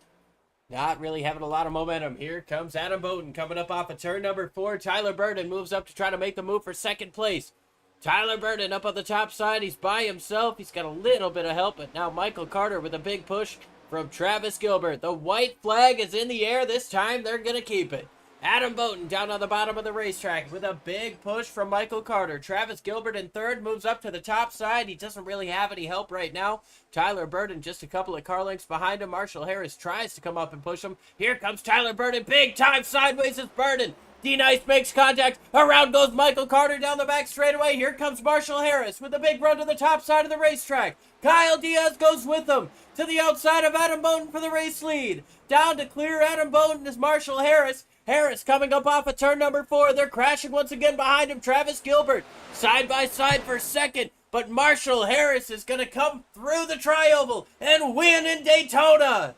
Not really having a lot of momentum. Here comes Adam Bowden coming up off of turn number 4. Tyler Burden moves up to try to make the move for second place. Tyler Burden up on the top side. He's by himself. He's got a little bit of help, but now Michael Carter with a big push from Travis Gilbert. The white flag is in the air. This time they're going to keep it. Adam Bowden down on the bottom of the racetrack with a big push from Michael Carter. Travis Gilbert in third moves up to the top side. He doesn't really have any help right now. Tyler Burden just a couple of car lengths behind him. Marshall Harris tries to come up and push him. Here comes Tyler Burden. Big time sideways is Burden. D-Nice makes contact. Around goes Michael Carter down the back straightaway. Here comes Marshall Harris with a big run to the top side of the racetrack. Kyle Diaz goes with him to the outside of Adam Bowden for the race lead. Down to clear Adam Bowden is Marshall Harris. Harris coming up off of turn number 4. They're crashing once again behind him. Travis Gilbert side by side for second. But Marshall Harris is going to come through the tri-oval and win in Daytona.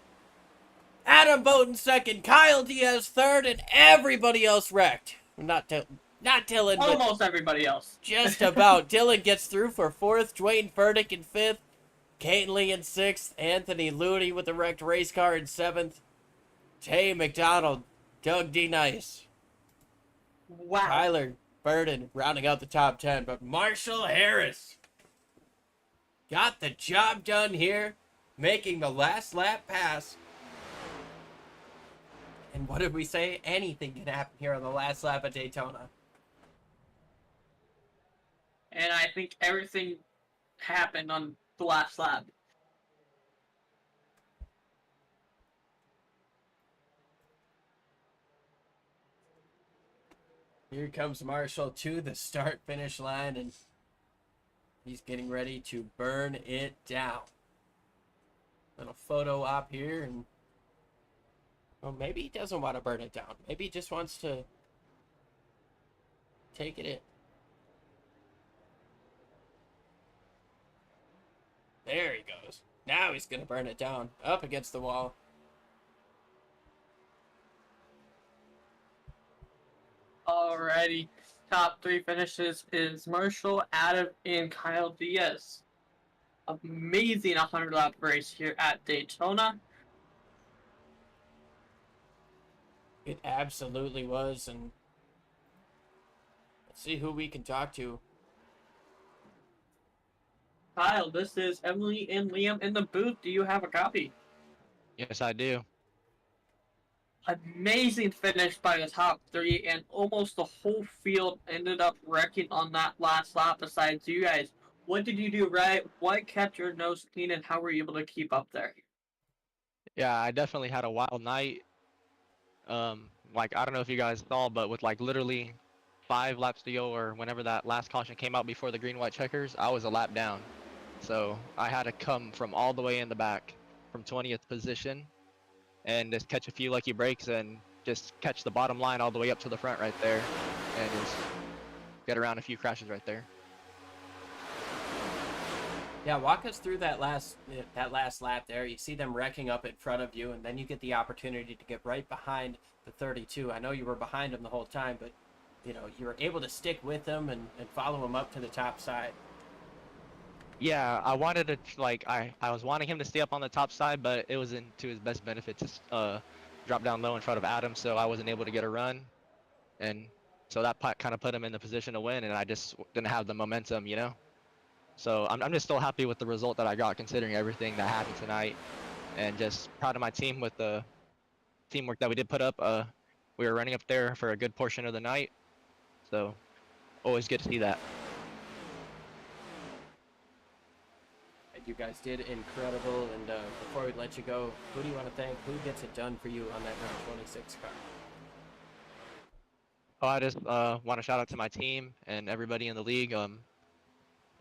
Adam Bowden second, Kyle Diaz third, and everybody else wrecked. Not Dylan, but almost everybody else. just about. Dylan gets through for 4th, Dwayne Furtick in 5th, Kane Lee in 6th, Anthony Ludy with the wrecked race car in 7th, Tay McDonald, Doug D. Nice, Wow. Tyler Burden rounding out the top 10, but Marshall Harris got the job done here, making the last lap pass. And what did we say? Anything can happen here on the last lap at Daytona. And I think everything happened on the last lap. Here comes Marshall to the start-finish line, and he's getting ready to burn it down. Little photo op here, and well, maybe he doesn't want to burn it down. Maybe he just wants to take it in. There he goes. Now he's going to burn it down. Up against the wall. Alrighty. Top 3 finishes is Marshall, Adam, and Kyle Diaz. Amazing 100-lap race here at Daytona. It absolutely was, and let's see who we can talk to. Kyle, this is Emily and Liam in the booth. Do you have a copy? Yes, I do. Amazing finish by the top 3, and almost the whole field ended up wrecking on that last lap besides you guys. What did you do right? What kept your nose clean, and how were you able to keep up there? Yeah, I definitely had a wild night. Like, I don't know if you guys saw, but with like literally 5 laps to go, or whenever that last caution came out before the green-white checkers, I was a lap down. So I had to come from all the way in the back, from 20th position, and just catch a few lucky breaks and just catch the bottom line all the way up to the front right there, and just get around a few crashes right there. Yeah, walk us through that last lap there. You see them wrecking up in front of you, and then you get the opportunity to get right behind the 32. I know you were behind them the whole time, but you know you were able to stick with them and follow them up to the top side. Yeah, I wanted to I was wanting him to stay up on the top side, but it wasn't to his best benefit to drop down low in front of Adam, so I wasn't able to get a run, and so that kind of put him in the position to win, and I just didn't have the momentum, you know. So I'm just still happy with the result that I got, considering everything that happened tonight, and just proud of my team with the teamwork that we did put up. We were running up there for a good portion of the night, so always good to see that. You guys did incredible, and before we let you go, who do you want to thank? Who gets it done for you on that number 26 car? Oh, I just want to shout out to my team and everybody in the league.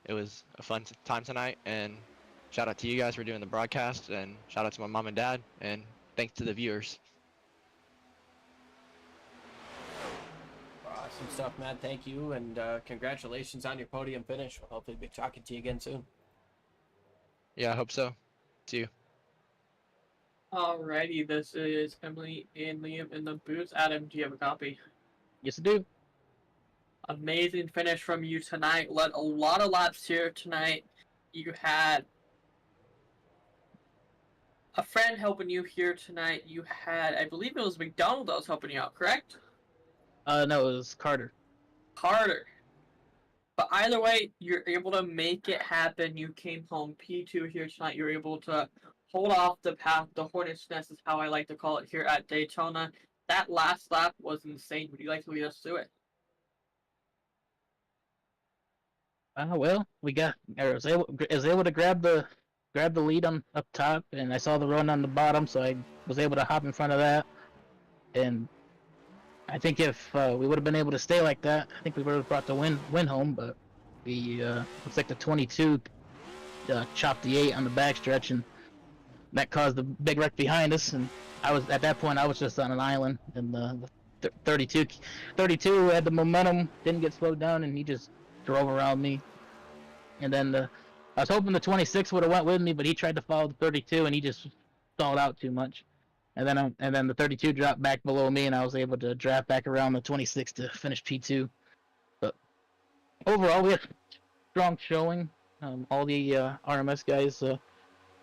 It was a fun time tonight, and shout out to you guys for doing the broadcast, and shout out to my mom and dad, and thanks to the viewers. Awesome stuff, man. Thank you, and congratulations on your podium finish. We'll hopefully be talking to you again soon. Yeah, I hope so. See you. Alrighty, this is Emily and Liam in the booth. Adam, do you have a copy? Yes, I do. Amazing finish from you tonight. Led a lot of laps here tonight. You had a friend helping you here tonight. You had, I believe it was McDonald that was helping you out, correct? No, it was Carter. Carter. But either way, you're able to make it happen. You came home P2 here tonight. You're able to hold off the path. The Hornet's Nest is how I like to call it here at Daytona. That last lap was insane. Would you like to lead us through it? Well, I was able to grab the lead on up top, and I saw the run on the bottom, so I was able to hop in front of that. And I think if we would have been able to stay like that, I think we would have brought the win home. But we looks like the 22 chopped the 8 on the backstretch, and that caused the big wreck behind us. And at that point I was just on an island, and the 32 had the momentum, didn't get slowed down, and he just drove around me. And then I was hoping the 26 would have went with me, but he tried to follow the 32, and he just stalled out too much. And then the 32 dropped back below me, and I was able to draft back around the 26 to finish P2. But overall, we had a strong showing. All the RMS guys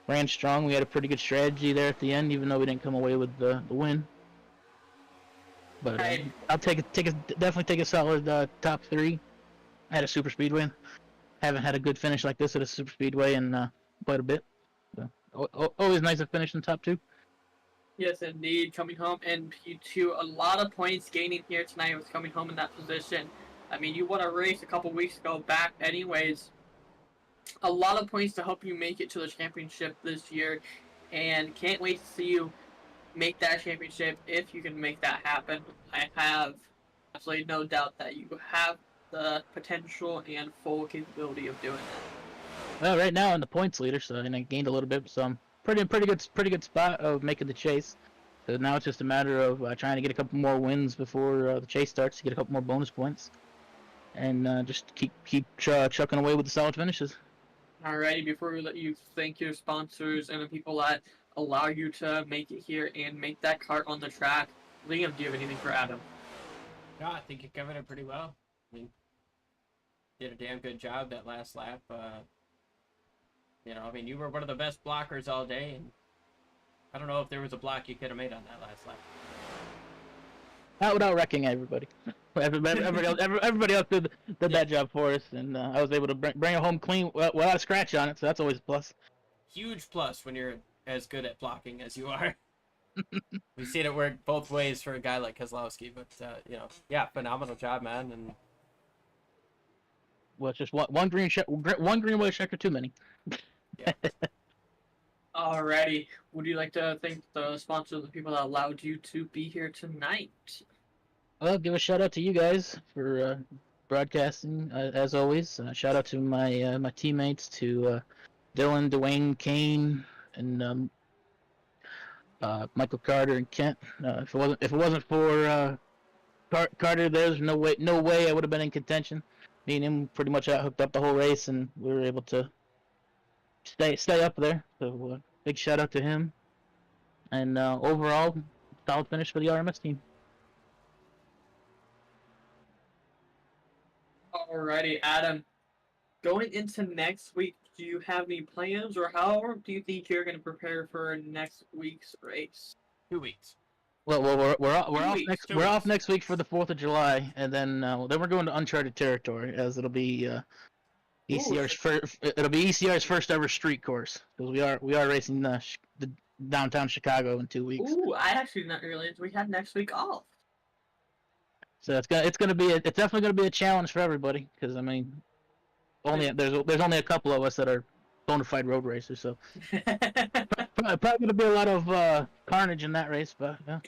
ran strong. We had a pretty good strategy there at the end, even though we didn't come away with the win. But I'll definitely take a solid top 3 at a super speedway. Haven't had a good finish like this at a super speedway in quite a bit. So, always nice to finish in the top 2. Yes, indeed. Coming home in P2, a lot of points gaining here tonight was coming home in that position. I mean, you won a race a couple weeks ago back anyways. A lot of points to help you make it to the championship this year, and can't wait to see you make that championship if you can make that happen. I have absolutely no doubt that you have the potential and full capability of doing that. Well, right now I'm the points leader, and I gained a little bit, so I'm pretty good spot of making the chase. So now it's just a matter of trying to get a couple more wins before the chase starts to get a couple more bonus points, and just keep chucking away with the solid finishes. Alrighty, before we let you thank your sponsors and the people that allow you to make it here and make that cart on the track, Liam, do you have anything for Adam? No, I think you covered it pretty well. I mean, did a damn good job that last lap. You were one of the best blockers all day, and I don't know if there was a block you could have made on that last lap. Not without wrecking everybody. Everybody else did that job for us, and I was able to bring it home clean without a scratch on it, so that's always a plus. Huge plus when you're as good at blocking as you are. We've seen it work both ways for a guy like Kozlowski, but phenomenal job, man. And well, it's just one greenway checker too many. Yeah. Alrighty, would you like to thank the sponsors, the people that allowed you to be here tonight? Well, give a shout out to you guys for broadcasting as always. Shout out to my teammates, to Dylan, Dwayne, Kane, and Michael Carter and Kent. If it wasn't for Carter, there's no way I would have been in contention. Me and him pretty much out hooked up the whole race, and we were able to stay up there. So big shout out to him. And overall, solid finish for the RMS team. Alrighty, Adam. Going into next week, do you have any plans, or how do you think you're going to prepare for next week's race? 2 weeks. Well, we're off weeks, next 2 we're off weeks. next week for the 4th of July, and then we're going to uncharted territory, as it'll be ECR's first. It'll be ECR's first ever street course, because we are racing the downtown Chicago in 2 weeks. Ooh, I actually didn't realize we had next week off. So it's definitely gonna be a challenge for everybody, because I mean, there's only a couple of us that are bona fide road racers, so probably gonna be a lot of carnage in that race. But yeah,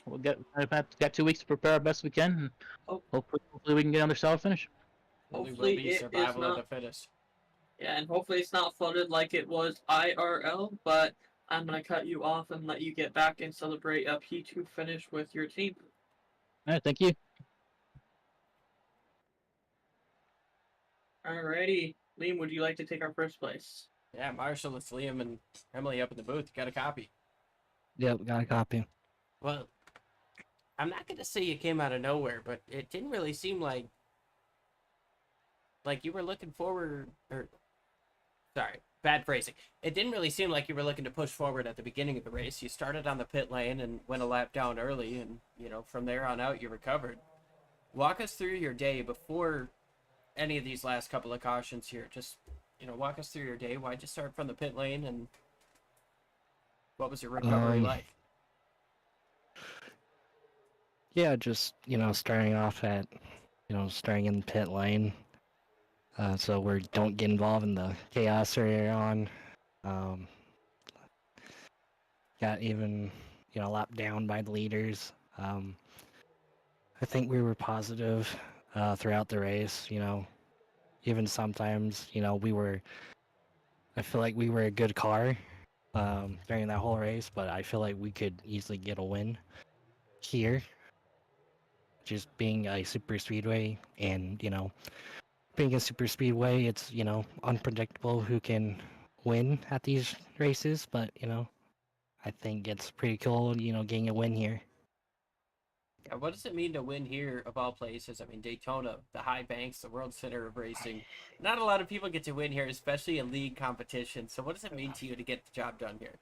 I've got 2 weeks to prepare our best we can, and hopefully we can get another solid finish. Hopefully will be it is survival of not- the fittest. Yeah, and hopefully it's not flooded like it was IRL, but I'm going to cut you off and let you get back and celebrate a P2 finish with your team. All right, thank you. Alrighty. Liam, would you like to take our first place? Yeah, Marshall, it's Liam and Emily up in the booth. Got a copy. Yep, got a copy. Well, I'm not going to say you came out of nowhere, but it didn't really seem like you were looking forward, or sorry, bad phrasing. It didn't really seem like you were looking to push forward at the beginning of the race. You started on the pit lane and went a lap down early, and from there on out you recovered. Walk us through your day before any of these last couple of cautions here. Just walk us through your day. Why'd you start from the pit lane, and what was your recovery like? Yeah, just starting off at starting in the pit lane, so we don't get involved in the chaos earlier on. Got even lapped down by the leaders. I think we were positive throughout the race. Even sometimes I feel like we were a good car during that whole race, but I feel like we could easily get a win here. Just being a super speedway, and being a super speedway, it's unpredictable who can win at these races, but I think it's pretty cool getting a win here. Yeah, what does it mean to win here of all places? I mean, Daytona, the high banks, the world center of racing. Not a lot of people get to win here, especially in league competition. So what does it mean to you to get the job done here?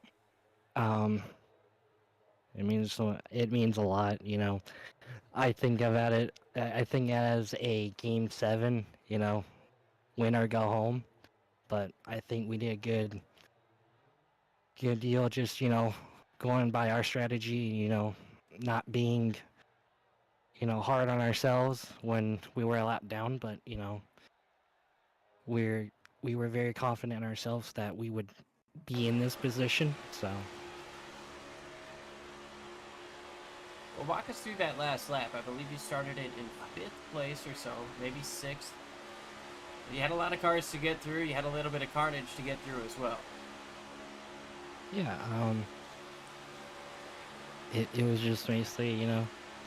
It means a lot. I think about it. I think as a game 7, win or go home. But I think we did a good deal. Just going by our strategy. Not being hard on ourselves when we were a lap down. But we were very confident in ourselves that we would be in this position. So. Well, walk us through that last lap. I believe you started it in 5th place or so, maybe 6th. You had a lot of cars to get through. You had a little bit of carnage to get through as well. Yeah, it was just basically,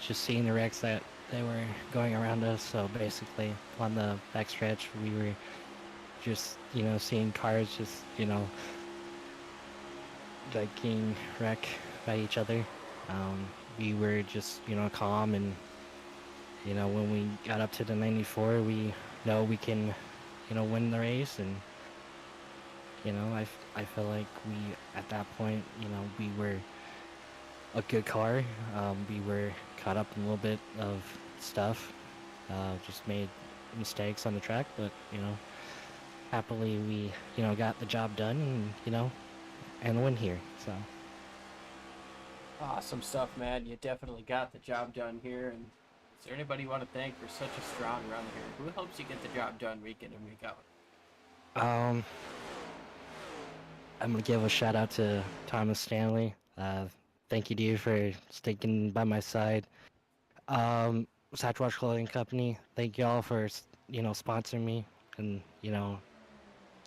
just seeing the wrecks that they were going around us. So basically, on the backstretch, we were just, seeing cars just, like getting wrecked by each other. We were just, calm, and, when we got up to the 94, we know we can, win the race, and, I feel like we, at that point, we were a good car. We were caught up in a little bit of stuff, just made mistakes on the track, but, happily we, got the job done, and win here, so. Awesome stuff, man. You definitely got the job done here. And is there anybody you want to thank for such a strong run here? Who helps you get the job done week in and week out? I'm gonna give a shout out to Thomas Stanley. Thank you, dude, for sticking by my side. Satchwatch Clothing Company. Thank y'all for sponsoring me and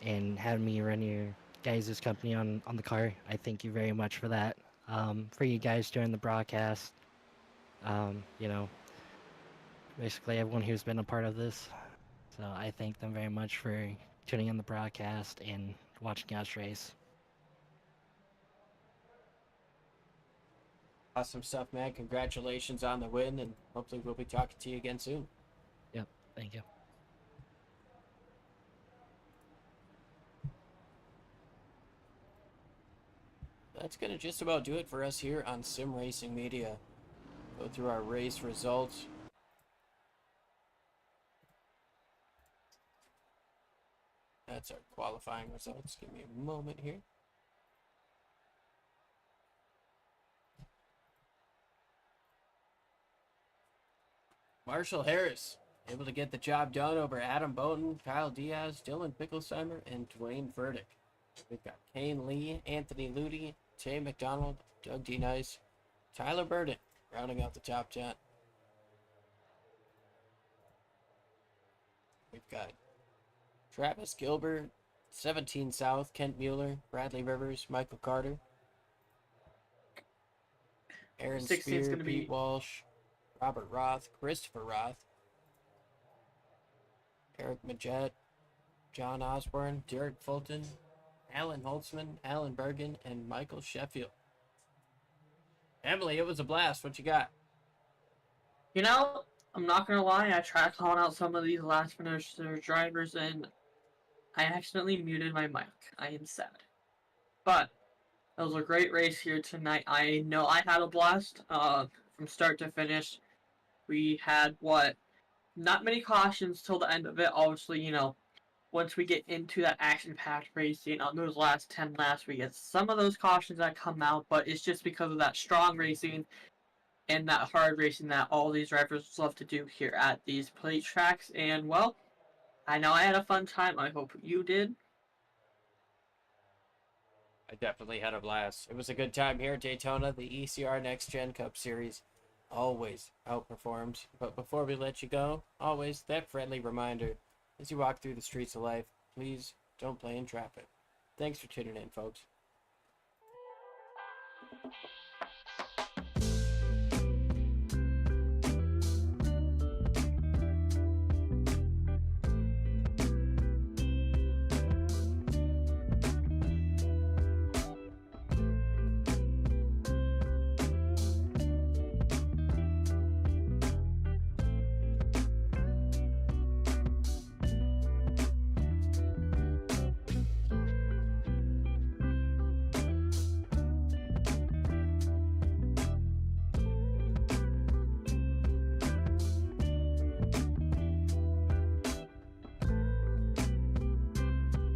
and having me run your guys' company on the car. I thank you very much for that. For you guys during the broadcast, you know, basically everyone who's been a part of this. So I thank them very much for tuning in the broadcast and watching us race. Awesome stuff, man. Congratulations on the win, and hopefully we'll be talking to you again soon. Yep, thank you. That's going to just about do it for us here on Sim Racing Media. Go through our race results. That's our qualifying results. Give me a moment here. Marshall Harris able to get the job done over Adam Bowden, Kyle Diaz, Dylan Picklesheimer, and Dwayne Verdick. We've got Kane Lee, Anthony Ludi, Tay McDonald, Doug D. Nice, Tyler Burden rounding out the top 10. We've got Travis Gilbert, 17 South, Kent Mueller, Bradley Rivers, Michael Carter, Aaron 16's Spear, gonna Pete be Walsh, Robert Roth, Christopher Roth, Eric Majette, John Osborne, Derek Fulton, Alan Holtzman, Alan Bergen, and Michael Sheffield. Emily, it was a blast. What you got? You know, I'm not gonna lie, I tried calling out some of these last minute drivers and I accidentally muted my mic. I am sad. But it was a great race here tonight. I know I had a blast from start to finish. We had, not many cautions till the end of it. Obviously, once we get into that action-packed racing on those last 10 laps, we get some of those cautions that come out, but it's just because of that strong racing and that hard racing that all these drivers love to do here at these plate tracks. And, well, I know I had a fun time. I hope you did. I definitely had a blast. It was a good time here at Daytona. The ECR NextGen Cup Series always outperforms. But before we let you go, always that friendly reminder. As you walk through the streets of life, please don't play in traffic. Thanks for tuning in, folks.